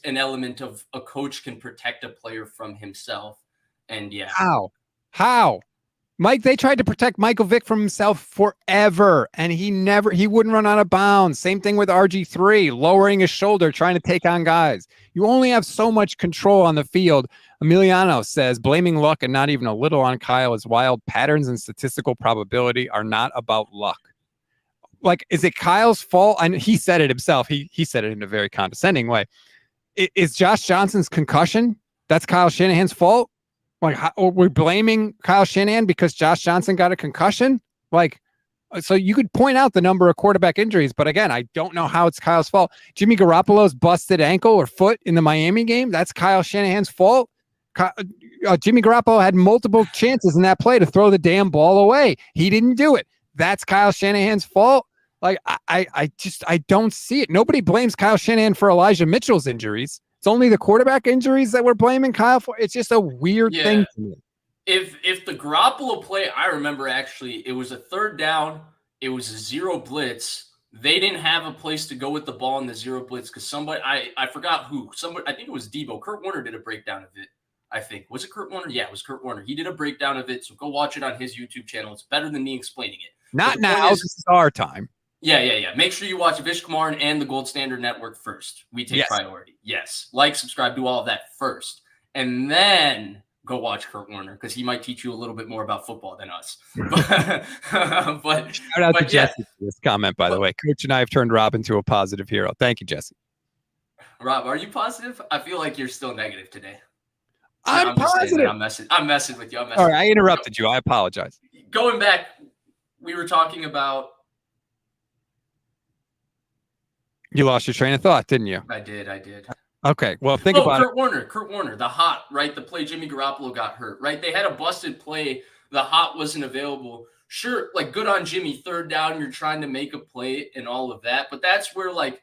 an element of a coach can protect a player from himself. And yeah. How? Mike, they tried to protect Michael Vick from himself forever, and he wouldn't run out of bounds. Same thing with RG3, lowering his shoulder, trying to take on guys. You only have so much control on the field. Emiliano says, blaming luck and not even a little on Kyle is wild. Patterns and statistical probability are not about luck. Like, is it Kyle's fault? And he said it himself. He said it in a very condescending way. Is Josh Johnson's concussion? That's Kyle Shanahan's fault? Like, we're blaming Kyle Shanahan because Josh Johnson got a concussion? Like, so you could point out the number of quarterback injuries, but again, I don't know how it's Kyle's fault. Jimmy Garoppolo's busted ankle or foot in the Miami game, that's Kyle Shanahan's fault. Jimmy Garoppolo had multiple chances in that play to throw the damn ball away. He didn't do it. That's Kyle Shanahan's fault. Like, I don't see it. Nobody blames Kyle Shanahan for Elijah Mitchell's injuries. It's only the quarterback injuries that we're blaming Kyle for. It's just a weird thing to me. If the Garoppolo play, I remember actually, it was a third down. It was a zero blitz. They didn't have a place to go with the ball in the zero blitz because somebody, I forgot who. Somebody, I think it was Debo. Kurt Warner did a breakdown of it, I think. Was it Kurt Warner? Yeah, it was Kurt Warner. He did a breakdown of it, so go watch it on his YouTube channel. It's better than me explaining it. Not now. This is our time. Yeah. Make sure you watch Vish Kumaran and the Gold Standard Network first. We take priority. Yes. Like, subscribe, do all of that first. And then go watch Kurt Warner because he might teach you a little bit more about football than us. But shout out to Jesse for this comment, by the way. Coach and I have turned Rob into a positive hero. Thank you, Jesse. Rob, are you positive? I feel like you're still negative today. I'm positive. I'm messing with you. All right, I interrupted you. I apologize. Going back, we were talking about. You lost your train of thought, didn't you? I did. Okay, well, think about Kurt Warner, the hot, right? The play Jimmy Garoppolo got hurt, right? They had a busted play. The hot wasn't available. Sure, like, good on Jimmy. Third down, you're trying to make a play and all of that. But that's where, like,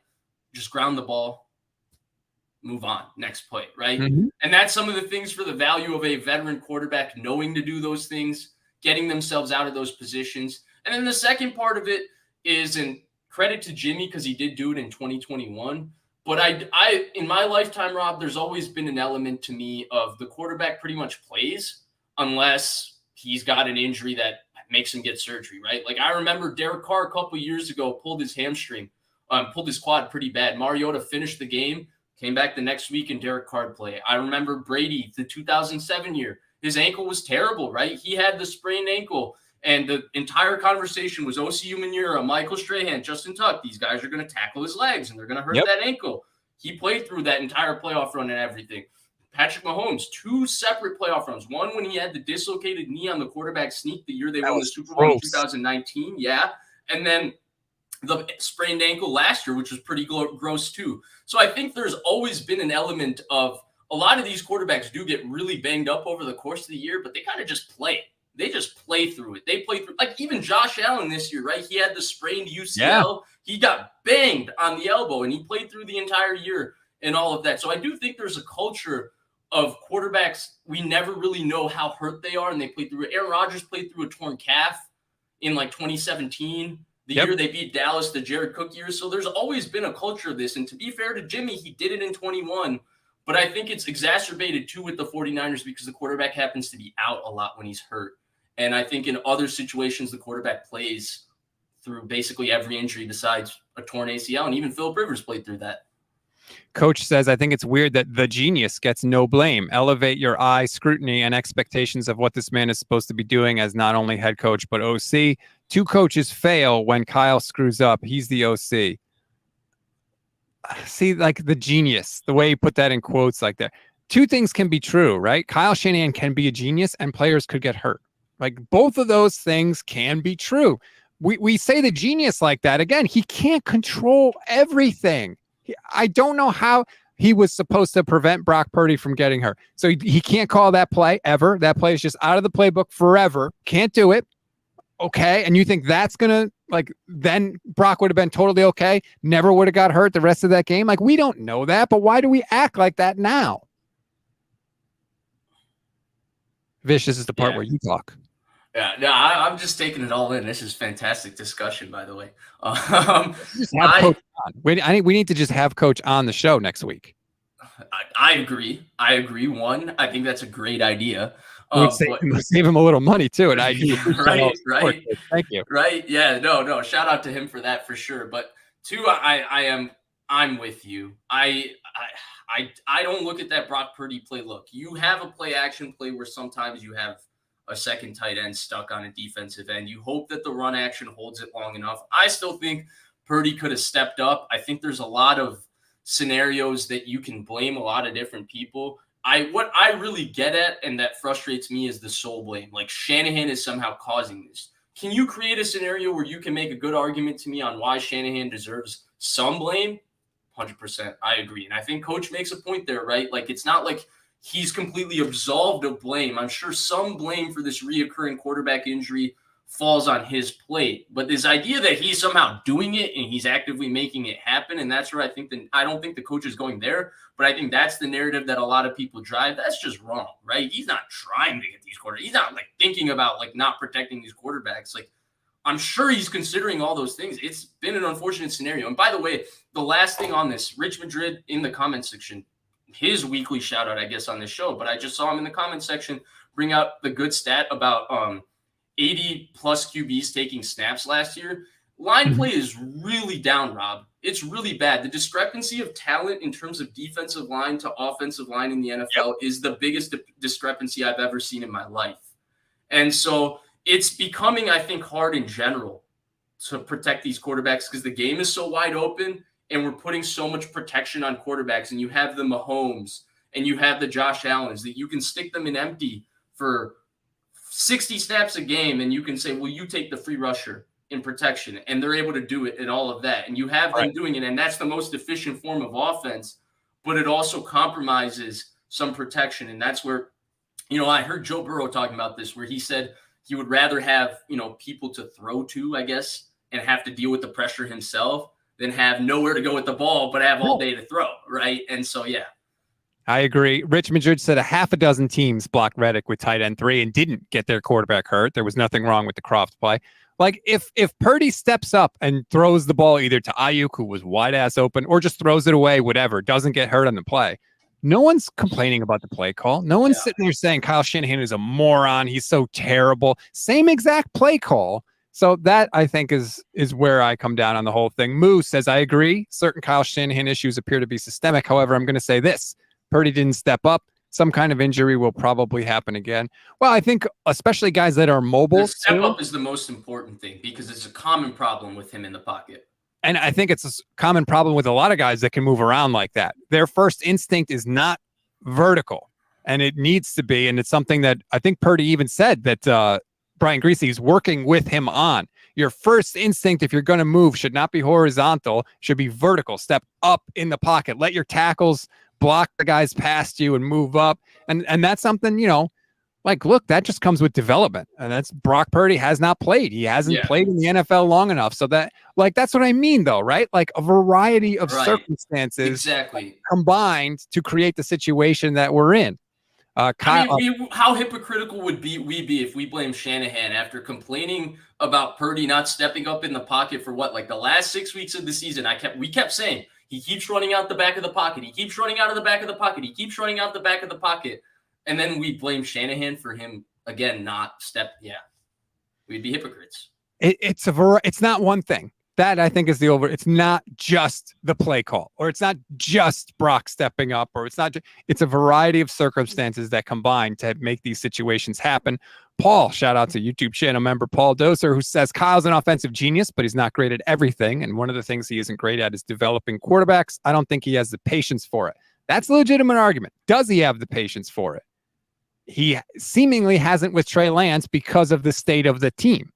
just ground the ball, move on, next play, right? Mm-hmm. And that's some of the things for the value of a veteran quarterback, knowing to do those things, getting themselves out of those positions. And then the second part of it is, and credit to Jimmy because he did do it in 2021. But I in my lifetime, Rob, there's always been an element to me of the quarterback pretty much plays unless he's got an injury that makes him get surgery, right? Like, I remember Derek Carr a couple of years ago pulled his hamstring, pulled his quad pretty bad. Mariota finished the game, came back the next week, and Derek Carr play. I remember Brady, the 2007 year. His ankle was terrible, right? He had the sprained ankle. And the entire conversation was Osi Umenyiora, Michael Strahan, Justin Tuck. These guys are going to tackle his legs, and they're going to hurt that ankle. He played through that entire playoff run and everything. Patrick Mahomes, 2 separate playoff runs. One when he had the dislocated knee on the quarterback sneak the year they won the Super Bowl in 2019. Yeah. And then the sprained ankle last year, which was pretty gross too. So I think there's always been an element of a lot of these quarterbacks do get really banged up over the course of the year, but they kind of just play it. They just play through it. They play through, like, even Josh Allen this year, right? He had the sprained UCL. Yeah. He got banged on the elbow, and he played through the entire year and all of that. So I do think there's a culture of quarterbacks. We never really know how hurt they are, and they play through it. Aaron Rodgers played through a torn calf in, like, 2017, the year they beat Dallas, the Jared Cook year. So there's always been a culture of this. And to be fair to Jimmy, he did it in 21. But I think it's exacerbated, too, with the 49ers because the quarterback happens to be out a lot when he's hurt. And I think in other situations, the quarterback plays through basically every injury besides a torn ACL. And even Phillip Rivers played through that. Coach says, I think it's weird that the genius gets no blame. Elevate your eye scrutiny and expectations of what this man is supposed to be doing as not only head coach, but OC. 2 coaches fail when Kyle screws up. He's the OC. See, like, the genius, the way you put that in quotes like that. 2 things can be true, right? Kyle Shanahan can be a genius and players could get hurt. Like both of those things can be true. We say the genius like that. Again, he can't control everything. I don't know how he was supposed to prevent Brock Purdy from getting hurt. So he can't call that play ever. That play is just out of the playbook forever. Can't do it. Okay. And you think that's going to, like, then Brock would have been totally okay. Never would have got hurt the rest of that game. Like, we don't know that, but why do we act like that now? Vish, this is the part where you talk. Yeah, no, I'm just taking it all in. This is fantastic discussion, by the way. We need to just have Coach on the show next week. I agree. One, I think that's a great idea. Save him a little money too. And right. Thank you. Right. Yeah. No. Shout out to him for that for sure. But two, I'm with you. I don't look at that Brock Purdy play. Look, you have a play action play where sometimes you have a second tight end stuck on a defensive end. You hope that the run action holds it long enough. I still think Purdy could have stepped up. I think there's a lot of scenarios that you can blame a lot of different people. What I really get at, and that frustrates me, is the sole blame. Like, Shanahan is somehow causing this. Can you create a scenario where you can make a good argument to me on why Shanahan deserves some blame? 100%. I agree. And I think Coach makes a point there, right? Like, it's not like he's completely absolved of blame. I'm sure some blame for this reoccurring quarterback injury falls on his plate. But this idea that he's somehow doing it and he's actively making it happen, and that's where I don't think the coach is going there, but I think that's the narrative that a lot of people drive. That's just wrong, right? He's not trying to get these quarterbacks. He's not, like, thinking about, like, not protecting these quarterbacks. Like, I'm sure he's considering all those things. It's been an unfortunate scenario. And by the way, the last thing on this, Rich Madrid in the comment section, his weekly shout out, I guess, on this show, but I just saw him in the comment section bring out the good stat about 80 plus QBs taking snaps last year. Line play is really down, Rob. It's really bad. The discrepancy of talent in terms of defensive line to offensive line in the NFL is the biggest discrepancy I've ever seen in my life. And so it's becoming, I think, hard in general to protect these quarterbacks because the game is so wide open. And we're putting so much protection on quarterbacks, and you have the Mahomes and you have the Josh Allens that you can stick them in empty for 60 snaps a game, and you can say, well, you take the free rusher in protection, and they're able to do it and all of that. And you have them doing it, and that's the most efficient form of offense, but it also compromises some protection. And that's where, I heard Joe Burrow talking about this, where he said he would rather have, people to throw to, I guess, and have to deal with the pressure himself than have nowhere to go with the ball, but have all day to throw, right? And so, yeah. I agree. Rich Madrid said a half a dozen teams blocked Reddick with tight end 3 and didn't get their quarterback hurt. There was nothing wrong with the Croft play. Like, if Purdy steps up and throws the ball either to Ayuk, who was wide ass open, or just throws it away, whatever, doesn't get hurt on the play, no one's complaining about the play call. No one's sitting there saying Kyle Shanahan is a moron. He's so terrible. Same exact play call. So that, I think, is where I come down on the whole thing. Moo says, I agree. Certain Kyle Shanahan issues appear to be systemic. However, I'm going to say this. Purdy didn't step up. Some kind of injury will probably happen again. Well, I think especially guys that are mobile. The step up is the most important thing because it's a common problem with him in the pocket. And I think it's a common problem with a lot of guys that can move around like that. Their first instinct is not vertical, and it needs to be. And it's something that I think Purdy even said that Brian Griese is working with him on. Your first instinct, if you're going to move, should not be horizontal, should be vertical. Step up in the pocket. Let your tackles block the guys past you and move up. And that's something, like, look, that just comes with development. And that's Brock Purdy has not played. He hasn't played in the NFL long enough. So that's what I mean, though, right? Like a variety of circumstances combined to create the situation that we're in. Kyle, how hypocritical would we be if we blame Shanahan after complaining about Purdy not stepping up in the pocket for the last 6 weeks of the season? We kept saying he keeps running out the back of the pocket. He keeps running out of the back of the pocket. He keeps running out the back of the pocket. And then we blame Shanahan for him again, not step. Yeah, we'd be hypocrites. It's not one thing. That, I think, is it's not just the play call, or it's not just Brock stepping up, or it's a variety of circumstances that combine to make these situations happen. Paul, shout out to YouTube channel member Paul Doser, who says Kyle's an offensive genius, but he's not great at everything. And one of the things he isn't great at is developing quarterbacks. I don't think he has the patience for it. That's a legitimate argument. Does he have the patience for it? he seemingly hasn't with Trey Lance because of the state of the team.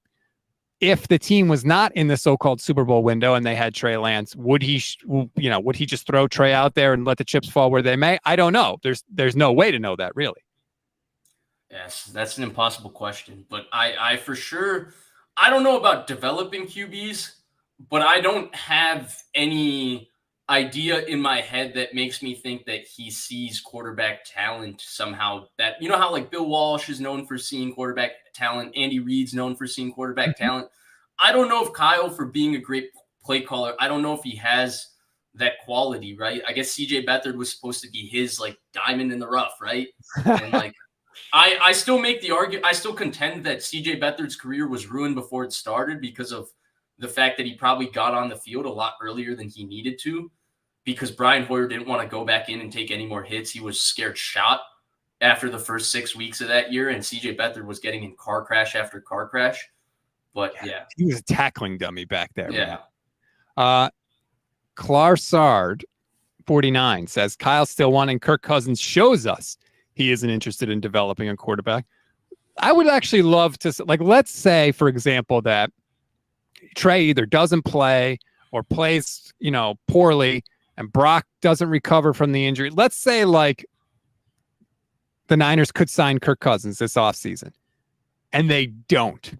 If the team was not in the so-called Super Bowl window and they had Trey Lance, would he just throw Trey out there and let the chips fall where they may? I don't know. There's no way to know that, really. Yes, that's an impossible question. But I for sure, I don't know about developing QBs, but I don't have any idea in my head that makes me think that he sees quarterback talent somehow. That, you know how like Bill Walsh is known for seeing quarterback talent, Andy Reid's known for seeing quarterback talent. I don't know if Kyle, for being a great play caller, I don't know if he has that quality, right? I guess CJ Beathard was supposed to be his like diamond in the rough, right? And like I still make the argument, I still contend that CJ Beathard's career was ruined before it started because of the fact that he probably got on the field a lot earlier than he needed to, because Brian Hoyer didn't want to go back in and take any more hits. He was scared shot after the first 6 weeks of that year, and CJ Beathard was getting in car crash after car crash. But yeah. He was a tackling dummy back there. Yeah. Clarsard 49 says Kyle still wanting Kirk Cousins shows us he isn't interested in developing a quarterback. I would actually love to, like, let's say, for example, that Trey either doesn't play or plays, poorly, and Brock doesn't recover from the injury. Let's say, like, the Niners could sign Kirk Cousins this offseason, and they don't.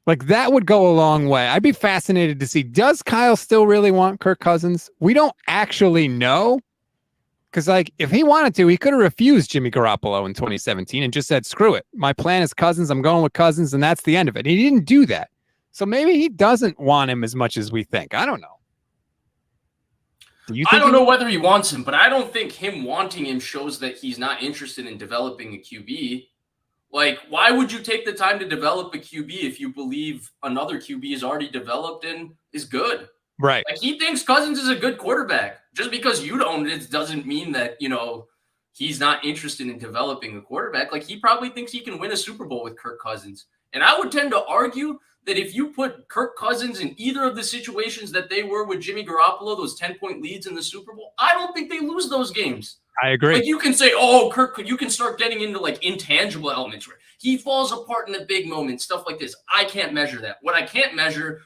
Like, that would go a long way. I'd be fascinated to see, does Kyle still really want Kirk Cousins? We don't actually know. Because, like, if he wanted to, he could have refused Jimmy Garoppolo in 2017 and just said, screw it. My plan is Cousins. I'm going with Cousins, and that's the end of it. He didn't do that. So maybe he doesn't want him as much as we think. I don't know. I don't know whether he wants him, but I don't think him wanting him shows that he's not interested in developing a QB. Like, why would you take the time to develop a QB if you believe another QB is already developed and is good? Right. Like, he thinks Cousins is a good quarterback. Just because you don't, it doesn't mean that, he's not interested in developing a quarterback. Like, he probably thinks he can win a Super Bowl with Kirk Cousins. And I would tend to argue that if you put Kirk Cousins in either of the situations that they were with Jimmy Garoppolo, those 10-point leads in the Super Bowl, I don't think they lose those games. I agree. Like, you can say, oh, Kirk, you can start getting into like intangible elements where he falls apart in the big moments, stuff like this. I can't measure that. What I can measure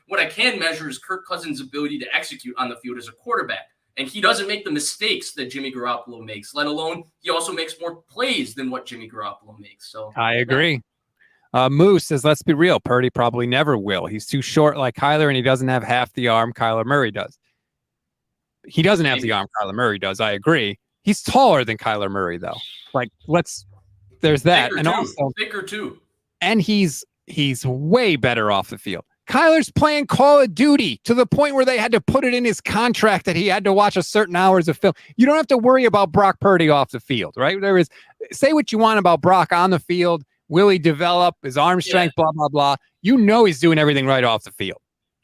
is Kirk Cousins' ability to execute on the field as a quarterback. And he doesn't make the mistakes that Jimmy Garoppolo makes, let alone he also makes more plays than what Jimmy Garoppolo makes. So I agree. Moose says, let's be real. Purdy probably never will. He's too short like Kyler, and he doesn't have half the arm Kyler Murray does. He doesn't have the arm Kyler Murray does. I agree. He's taller than Kyler Murray, though. Like, there's that. Thicker and too. also, Thicker too. And he's way better off the field. Kyler's playing Call of Duty to the point where they had to put it in his contract that he had to watch a certain hours of film. You don't have to worry about Brock Purdy off the field, right? Say what you want about Brock on the field. Will he develop his arm strength, blah, blah, blah. He's doing everything right off the field.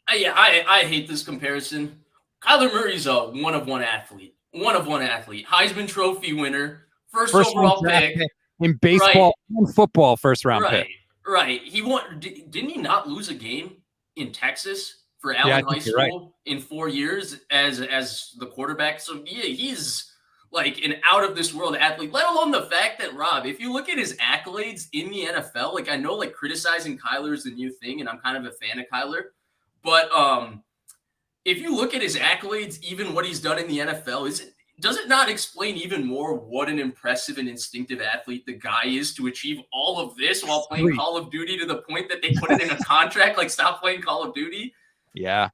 I hate this comparison. Kyler Murray's a one-of-one athlete. Heisman Trophy winner. First overall pick. In baseball and football, first-round pick. Right. He won. Didn't he not lose a game in Texas for Allen High School in 4 years as the quarterback? So, yeah, he's like an out-of-this-world athlete, let alone the fact that, Rob, if you look at his accolades in the NFL, like, I know, like, criticizing Kyler is the new thing, and I'm kind of a fan of Kyler, but if you look at his accolades, even what he's done in the NFL, does it not explain even more what an impressive and instinctive athlete the guy is to achieve all of this while playing Call of Duty to the point that they put it in a contract, like, stop playing Call of Duty? Yeah,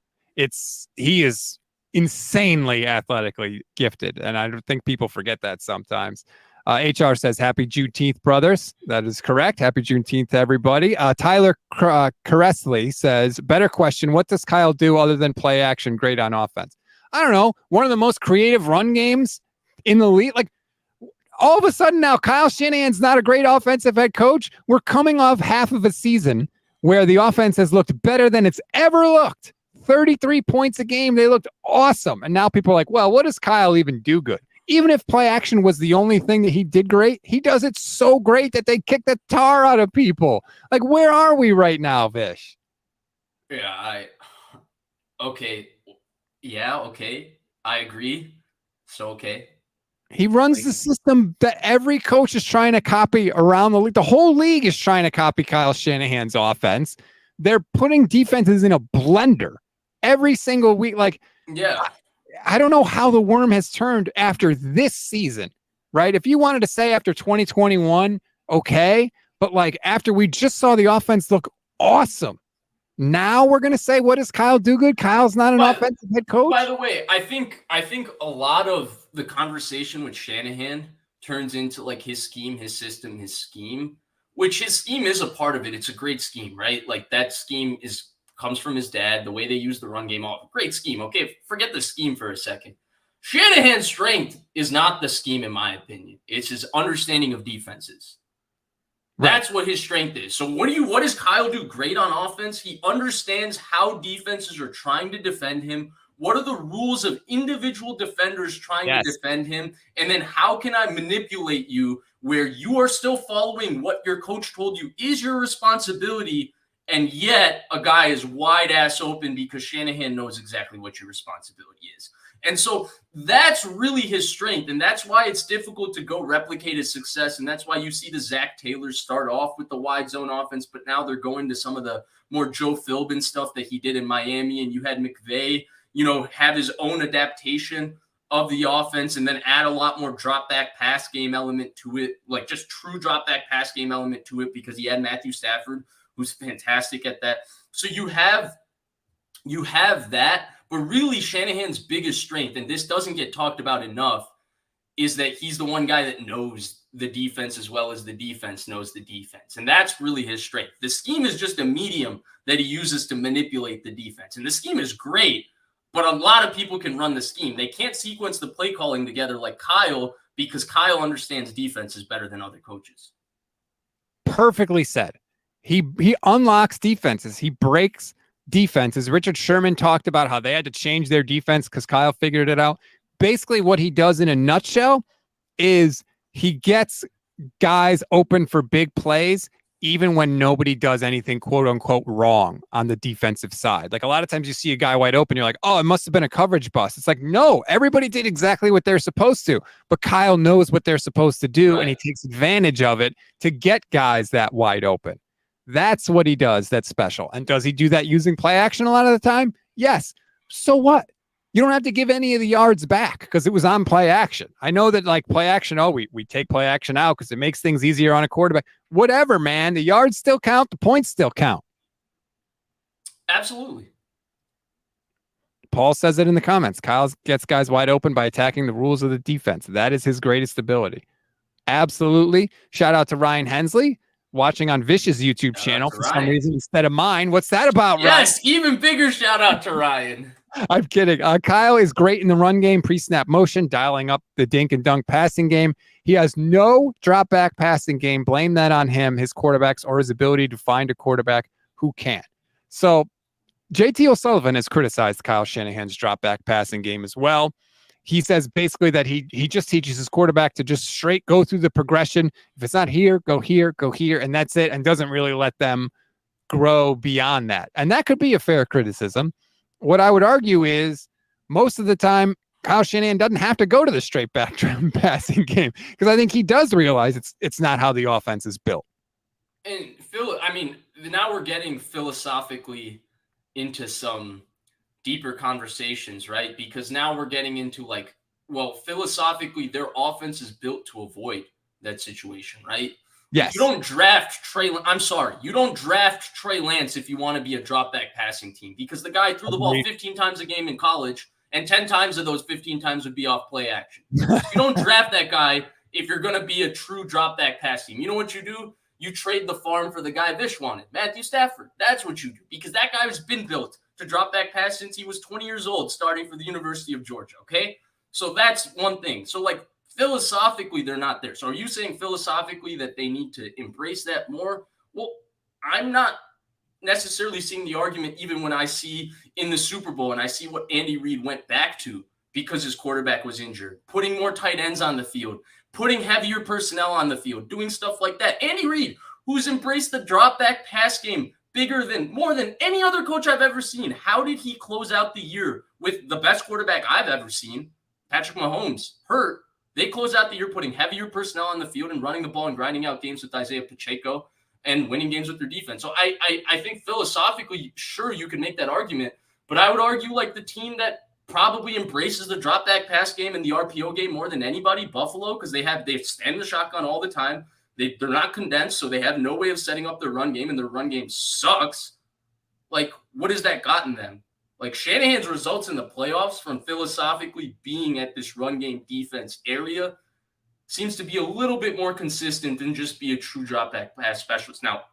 he is insanely athletically gifted, and I think people forget that sometimes. HR says, happy Juneteenth, brothers. That is correct. Happy Juneteenth to everybody. Tyler Caressley says, better question, what does Kyle do other than play action great on offense? I don't know. One of the most creative run games in the league. Like, all of a sudden now, Kyle Shanahan's not a great offensive head coach. We're coming off half of a season where the offense has looked better than it's ever looked. 33 points a game. They looked awesome. And now people are like, well, what does Kyle even do good? Even if play action was the only thing that he did great, he does it so great that they kick the tar out of people. Like, where are we right now, Vish? Okay. Yeah, okay. I agree. So, okay. He runs the system that every coach is trying to copy around the league. The whole league is trying to copy Kyle Shanahan's offense. They're putting defenses in a blender every single week. Like, yeah, I don't know how the worm has turned after this season, right? If you wanted to say after 2021, okay. But like after we just saw the offense look awesome, now we're going to say, what does Kyle do good? Kyle's not an offensive head coach. By the way, I think a lot of the conversation with Shanahan turns into like his scheme, his system, his scheme, which his scheme is a part of it. It's a great scheme, right? Like that scheme comes from his dad, the way they use the run game off. Great scheme. Okay, forget the scheme for a second. Shanahan's strength is not the scheme, in my opinion. It's his understanding of defenses. That's what his strength is. So what does Kyle do great on offense? He understands how defenses are trying to defend him. What are the rules of individual defenders trying to defend him? And then how can I manipulate you where you are still following what your coach told you is your responsibility, and yet a guy is wide ass open because Shanahan knows exactly what your responsibility is. And so that's really his strength. And that's why it's difficult to go replicate his success. And that's why you see the Zach Taylors start off with the wide zone offense, but now they're going to some of the more Joe Philbin stuff that he did in Miami. And you had McVay, have his own adaptation of the offense and then add a lot more drop back pass game element to it, like just true drop back pass game element to it, because he had Matthew Stafford, who's fantastic at that. So you have that. But really, Shanahan's biggest strength, and this doesn't get talked about enough, is that he's the one guy that knows the defense as well as the defense knows the defense. And that's really his strength. The scheme is just a medium that he uses to manipulate the defense. And the scheme is great, but a lot of people can run the scheme. They can't sequence the play calling together like Kyle, because Kyle understands defenses better than other coaches. Perfectly said. He unlocks defenses. He breaks defenses. Richard Sherman talked about how they had to change their defense because Kyle figured it out. Basically, what he does in a nutshell is he gets guys open for big plays, even when nobody does anything quote unquote wrong on the defensive side. Like a lot of times you see a guy wide open, you're like, oh, it must have been a coverage bust. It's like, no, everybody did exactly what they're supposed to, but Kyle knows what they're supposed to do, and he takes advantage of it to get guys that wide open. That's what he does that's special. And does he do that using play action a lot of the time? Yes. So what? You don't have to give any of the yards back because it was on play action. I know that like play action, we take play action out because it makes things easier on a quarterback. Whatever, man. The yards still count. The points still count. Absolutely. Paul says it in the comments. Kyle gets guys wide open by attacking the rules of the defense. That is his greatest ability. Absolutely. Shout out to Ryan Hensley, watching on Vish's YouTube channel for some reason instead of mine. What's that about, Ryan? Yes, even bigger shout out to Ryan. I'm kidding. Kyle is great in the run game, pre-snap motion, dialing up the dink and dunk passing game. He has no drop back passing game. Blame that on him, his quarterbacks, or his ability to find a quarterback who can't. So JT O'Sullivan has criticized Kyle Shanahan's drop back passing game as well. He says basically that he just teaches his quarterback to just straight go through the progression. If it's not here, go here, and that's it, and doesn't really let them grow beyond that. And that could be a fair criticism. What I would argue is most of the time, Kyle Shanahan doesn't have to go to the straight back passing game because I think he does realize it's not how the offense is built. And Phil, I mean, now we're getting philosophically into some deeper conversations, right? Because now we're getting into like, well, philosophically, their offense is built to avoid that situation, right? Yes. You don't draft Trey. I'm sorry. You don't draft Trey Lance if you want to be a drop back passing team, because the guy threw the ball 15 times a game in college, and 10 times of those 15 times would be off play action. You don't draft that guy if you're going to be a true drop back pass team. You know what you do? You trade the farm for the guy Vish wanted, Matthew Stafford. That's what you do, because that guy has been built to drop back pass since he was 20 years old, starting for the University of Georgia. Okay. So that's one thing. So like, philosophically, they're not there. So are you saying philosophically that they need to embrace that more? Well, I'm not necessarily seeing the argument even when I see in the Super Bowl and I see what Andy Reid went back to because his quarterback was injured, putting more tight ends on the field, putting heavier personnel on the field, doing stuff like that. Andy Reid, who's embraced the drop back pass game more than any other coach I've ever seen. How did he close out the year with the best quarterback I've ever seen, Patrick Mahomes, hurt, They close out the year putting heavier personnel on the field and running the ball and grinding out games with Isaiah Pacheco and winning games with their defense. So I think philosophically, sure, you can make that argument, but I would argue like the team that probably embraces the drop back pass game and the RPO game more than anybody, Buffalo, because they stand the shotgun all the time. They're not condensed, so they have no way of setting up their run game, and their run game sucks. Like, what has that gotten them? Like, Shanahan's results in the playoffs from philosophically being at this run game defense area seems to be a little bit more consistent than just be a true drop back pass specialist. Now,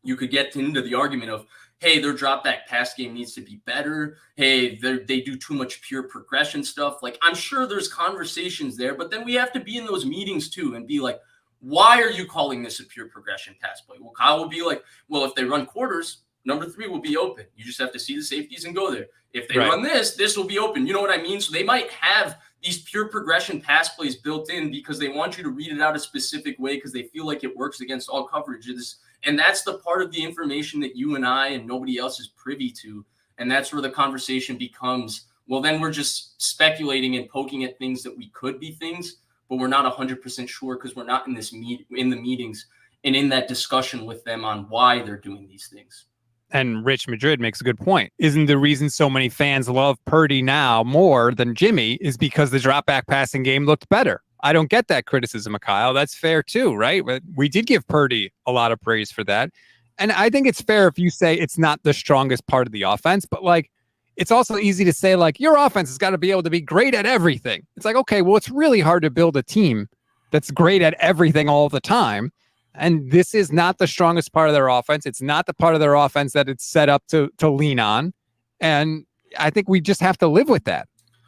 you could get into the argument of, hey, their drop back pass game needs to be better. Hey, they do too much pure progression stuff. Like, I'm sure there's conversations there, but then we have to be in those meetings too and be like, why are you calling this a pure progression pass play? Well, Kyle will be like, well, if they run quarters, number 3 will be open. You just have to see the safeties and go there. If they run this will be open. You know what I mean? So they might have these pure progression pass plays built in because they want you to read it out a specific way because they feel like it works against all coverages. And that's the part of the information that you and I and nobody else is privy to. And that's where the conversation becomes, well, then we're just speculating and poking at things that we could be things, but we're not 100% sure because we're not in the meetings and in that discussion with them on why they're doing these things. And Rich Madrid makes a good point. Isn't the reason so many fans love Purdy now more than Jimmy is because the drop back passing game looked better? I don't get that criticism of Kyle. That's fair too, right? But we did give Purdy a lot of praise for that. And I think it's fair if you say it's not the strongest part of the offense, but like, it's also easy to say like your offense has got to be able to be great at everything. It's like, okay, well, it's really hard to build a team that's great at everything all the time. And this is not the strongest part of their offense. It's not the part of their offense that it's set up to lean on. And I think we just have to live with that.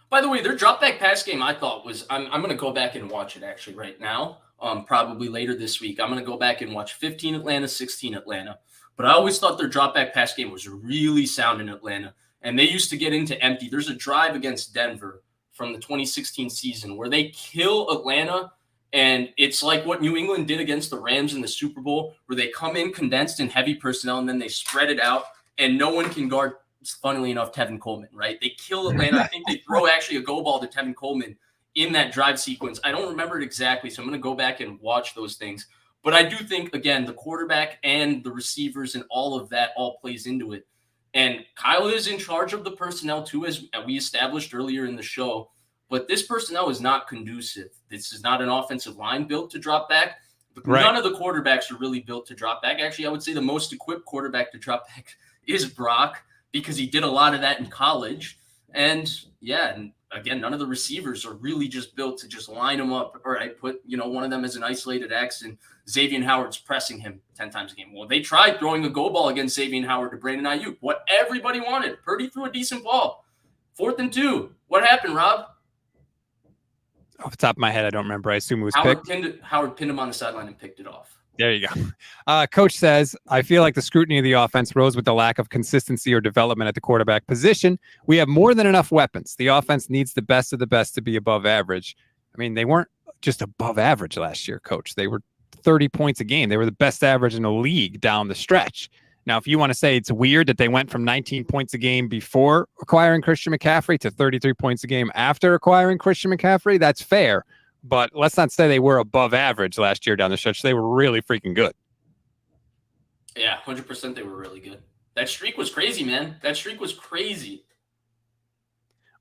By the way, their drop back pass game, I thought was, I'm going to go back and watch it actually right now, probably later this week. I'm going to go back and watch 15 Atlanta, 16 Atlanta. But I always thought their drop back pass game was really sound in Atlanta. And they used to get into empty. There's a drive against Denver from the 2016 season where they kill Atlanta. And it's like what New England did against the Rams in the Super Bowl, where they come in condensed and heavy personnel, and then they spread it out, and no one can guard, funnily enough, Tevin Coleman, right? They kill Atlanta. I think they throw actually a go ball to Tevin Coleman in that drive sequence. I don't remember it exactly, so I'm going to go back and watch those things. But I do think, again, the quarterback and the receivers and all of that all plays into it. And Kyle is in charge of the personnel, too, as we established earlier in the show. But this personnel is not conducive. This is not an offensive line built to drop back. But none of the quarterbacks are really built to drop back. Actually, I would say the most equipped quarterback to drop back is Brock because he did a lot of that in college. And, yeah, and again, none of the receivers are really just built to just line them up. All right, put one of them as an isolated X, and Xavier Howard's pressing him 10 times a game. Well, they tried throwing a go ball against Xavier Howard to Brandon Ayuk. What everybody wanted. Purdy threw a decent ball. 4th and 2. What happened, Rob? Off the top of my head, I don't remember. I assume it was Howard pinned him on the sideline and picked it off. There you go. Coach says, I feel like the scrutiny of the offense rose with the lack of consistency or development at the quarterback position. We have more than enough weapons. The offense needs the best of the best to be above average. I mean, they weren't just above average last year, Coach. They were 30 points a game. They were the best average in the league down the stretch. Now, if you want to say it's weird that they went from 19 points a game before acquiring Christian McCaffrey to 33 points a game after acquiring Christian McCaffrey, that's fair. But let's not say they were above average last year down the stretch. They were really freaking good. Yeah, 100% they were really good. That streak was crazy, man. That streak was crazy.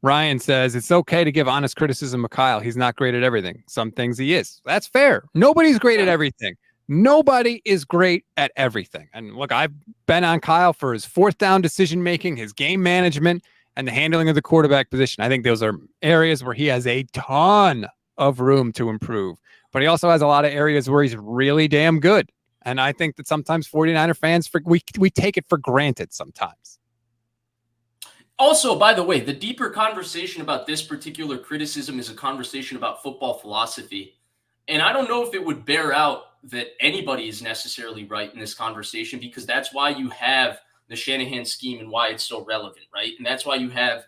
Ryan says, it's okay to give honest criticism of Kyle. He's not great at everything. Some things he is. That's fair. Nobody's great at everything. Nobody is great at everything. And look, I've been on Kyle for his 4th down decision-making, his game management, and the handling of the quarterback position. I think those are areas where he has a ton of room to improve. But he also has a lot of areas where he's really damn good. And I think that sometimes 49er fans, we take it for granted sometimes. Also, by the way, the deeper conversation about this particular criticism is a conversation about football philosophy. And I don't know if it would bear out that anybody is necessarily right in this conversation, because that's why you have the Shanahan scheme and why it's so relevant, right? And that's why you have,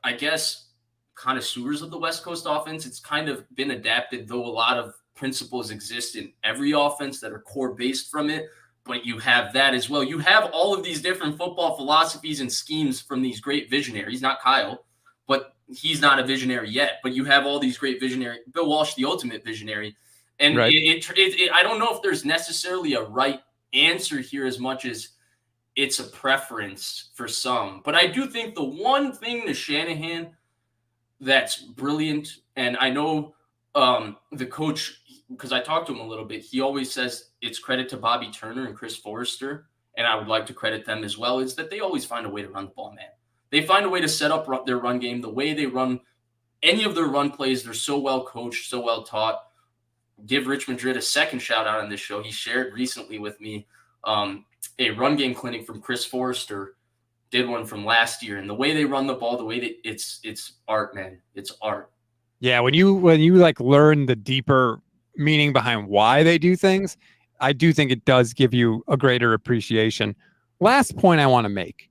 I guess, connoisseurs of the West Coast offense. It's kind of been adapted, though a lot of principles exist in every offense that are core based from it. But you have that as well. You have all of these different football philosophies and schemes from these great visionaries, not Kyle, but he's not a visionary yet, but you have all these great visionary. Bill Walsh, the ultimate visionary. And right. I don't know if there's necessarily a right answer here as much as it's a preference for some. But I do think the one thing to Shanahan that's brilliant, and I know the coach, because I talked to him a little bit, he always says it's credit to Bobby Turner and Chris Forrester, and I would like to credit them as well, is that they always find a way to run the ball, man. They find a way to set up their run game. The way they run any of their run plays, they're so well coached, so well taught. Give Rich Madrid a second shout out on this show. He shared recently with me a run game clinic from Chris Forrester, did one from last year. And the way they run the ball, the way that it's art, man. It's art. Yeah, when you like learn the deeper meaning behind why they do things, I do think it does give you a greater appreciation. Last point I want to make,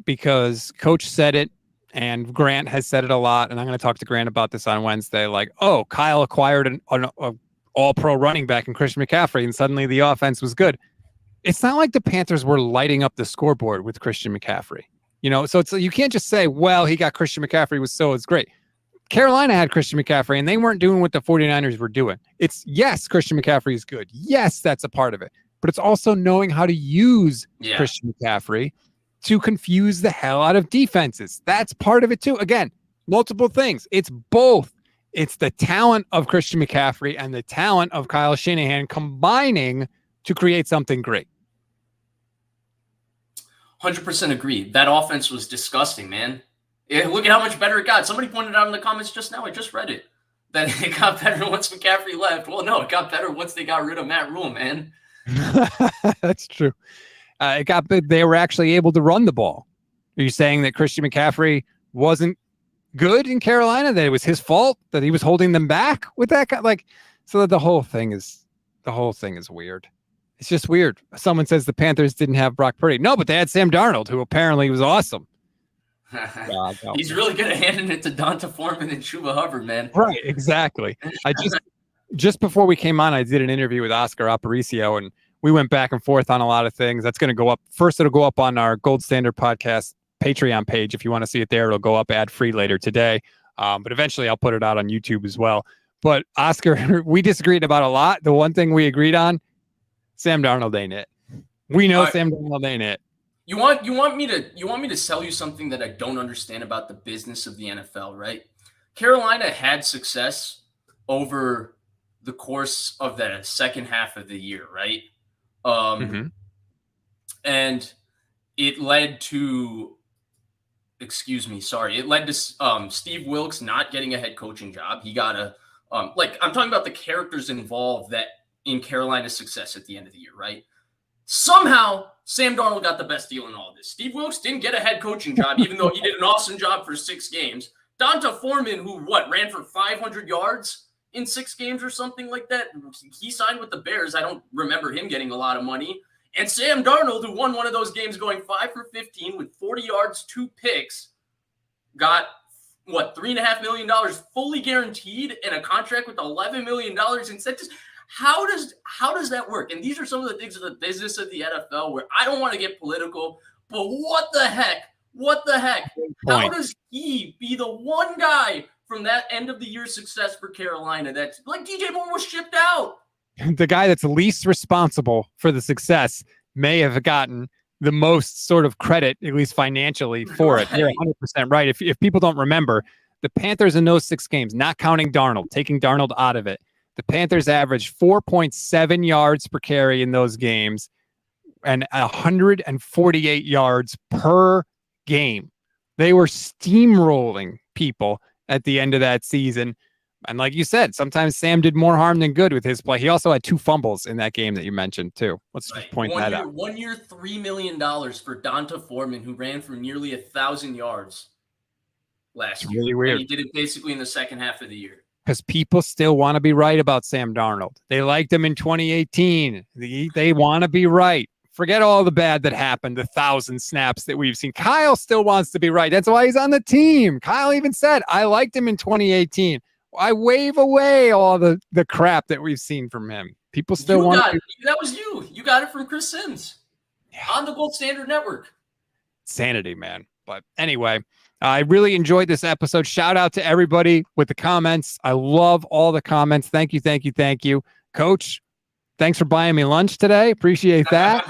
because Coach said it and Grant has said it a lot, and I'm going to talk to Grant about this on Wednesday. Like, oh, Kyle acquired an all-pro running back in Christian McCaffrey, and suddenly the offense was good. It's not like the Panthers were lighting up the scoreboard with Christian McCaffrey. So it's you can't just say, well, he got Christian McCaffrey, it's great. Carolina had Christian McCaffrey, and they weren't doing what the 49ers were doing. It's, yes, Christian McCaffrey is good. Yes, that's a part of it. But it's also knowing how to use Christian McCaffrey to confuse the hell out of defenses. That's part of it too. Again, multiple things. It's both. It's the talent of Christian McCaffrey and the talent of Kyle Shanahan combining to create something great. 100% agree. That offense was disgusting, man. Look at how much better it got. Somebody pointed out in the comments just now, I just read it, that it got better once McCaffrey left. Well, no, it got better once they got rid of Matt Rule, man. That's true. They were actually able to run the ball. Are you saying that Christian McCaffrey wasn't good in Carolina, that it was his fault, that he was holding them back with that guy? So that the whole thing is weird. It's just weird. Someone says the Panthers didn't have Brock Purdy. No, but they had Sam Darnold, who apparently was awesome. God, no. He's really good at handing it to Donta Foreman and Chuba Hubbard, man. Right, exactly. I just before we came on, I did an interview with Oscar Aparicio, and we went back and forth on a lot of things. That's going to go up. First, it'll go up on our Gold Standard Podcast Patreon page. If you want to see it there, it'll go up ad-free later today. But eventually I'll put it out on YouTube as well. But Oscar, we disagreed about a lot. The one thing we agreed on, Sam Darnold ain't it. We know Sam Darnold ain't it. You want me to sell you something that I don't understand about the business of the NFL, right? Carolina had success over the course of the second half of the year, right? And it led to, Steve Wilkes not getting a head coaching job. He got I'm talking about the characters involved that in Carolina's success at the end of the year, right? Somehow Sam Darnold got the best deal in all of this. Steve Wilkes didn't get a head coaching job, even though he did an awesome job for 6 games. Donta Foreman, who ran for 500 yards in 6 games or something like that. He signed with the Bears. I don't remember him getting a lot of money. And Sam Darnold, who won one of those games going 5 for 15 with 40 yards, 2 picks, got $3.5 million fully guaranteed and a contract with $11 million incentives. How does that work? And these are some of the things of the business of the NFL where I don't want to get political, but what the heck? How does he be the one guy from that end of the year success for Carolina that's like DJ Moore was shipped out? The guy that's least responsible for the success may have gotten the most sort of credit, at least financially, for it. You're 100% right. If people don't remember, the Panthers in those 6 games, not counting Darnold, taking Darnold out of it, the Panthers averaged 4.7 yards per carry in those games and 148 yards per game. They were steamrolling people at the end of that season. And like you said, sometimes Sam did more harm than good with his play. He also had 2 fumbles in that game that you mentioned too. Let's just point that out. 1 year, $3 million for Donta Foreman, who ran for nearly 1,000 yards last year. Really weird. And he did it basically in the second half of the year. Because people still want to be right about Sam Darnold. They liked him in 2018. They want to be right. Forget all the bad that happened, the 1,000 snaps that we've seen. Kyle still wants to be right. That's why he's on the team. Kyle even said, I liked him in 2018. I wave away all the crap that we've seen from him. People still want to. That was you. You got it from Chris Sims on the Gold Standard Network. Sanity, man. But anyway, I really enjoyed this episode. Shout out to everybody with the comments. I love all the comments. Thank you, thank you, thank you. Coach, thanks for buying me lunch today. Appreciate that.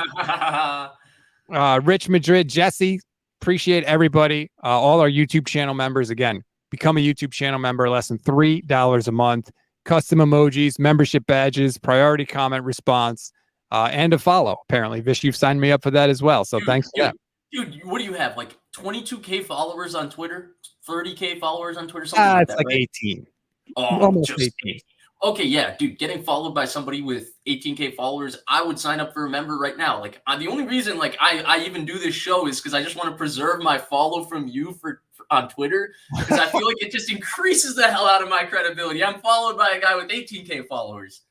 Rich Madrid, Jesse, appreciate everybody. All our YouTube channel members. Again, become a YouTube channel member, less than $3 a month. Custom emojis, membership badges, priority comment response, and a follow. Apparently, Vish, you've signed me up for that as well. So thanks for that. Dude, what do you have? Like 22K followers on Twitter? 30K followers on Twitter? Something like It's that, like right? 18. Oh, Almost just 18. Okay, yeah, dude, getting followed by somebody with 18K followers, I would sign up for a member right now. Like, the only reason like I even do this show is because I just want to preserve my follow from you for on Twitter, because I feel like it just increases the hell out of my credibility. I'm followed by a guy with 18K followers.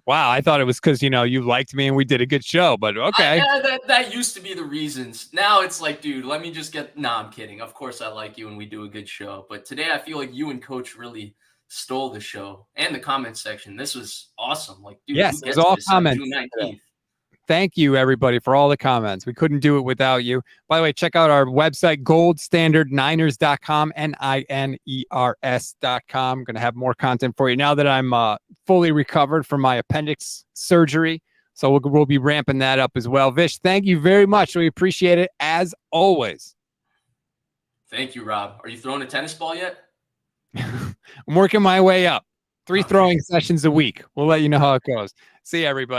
Wow, I thought it was because, you liked me and we did a good show, but okay. That used to be the reasons. Now it's like, dude, let me just get – nah, I'm kidding. Of course I like you and we do a good show. But today I feel like you and Coach really stole the show and the comment section. This was awesome. Like, dude, yes, it was all comments. June 19th? Thank you, everybody, for all the comments. We couldn't do it without you. By the way, check out our website, goldstandardniners.com, NINERS.com. I'm going to have more content for you now that I'm fully recovered from my appendix surgery. So we'll be ramping that up as well. Vish, thank you very much. We appreciate it, as always. Thank you, Rob. Are you throwing a tennis ball yet? I'm working my way up. 3 throwing sessions a week. We'll let you know how it goes. See you, everybody.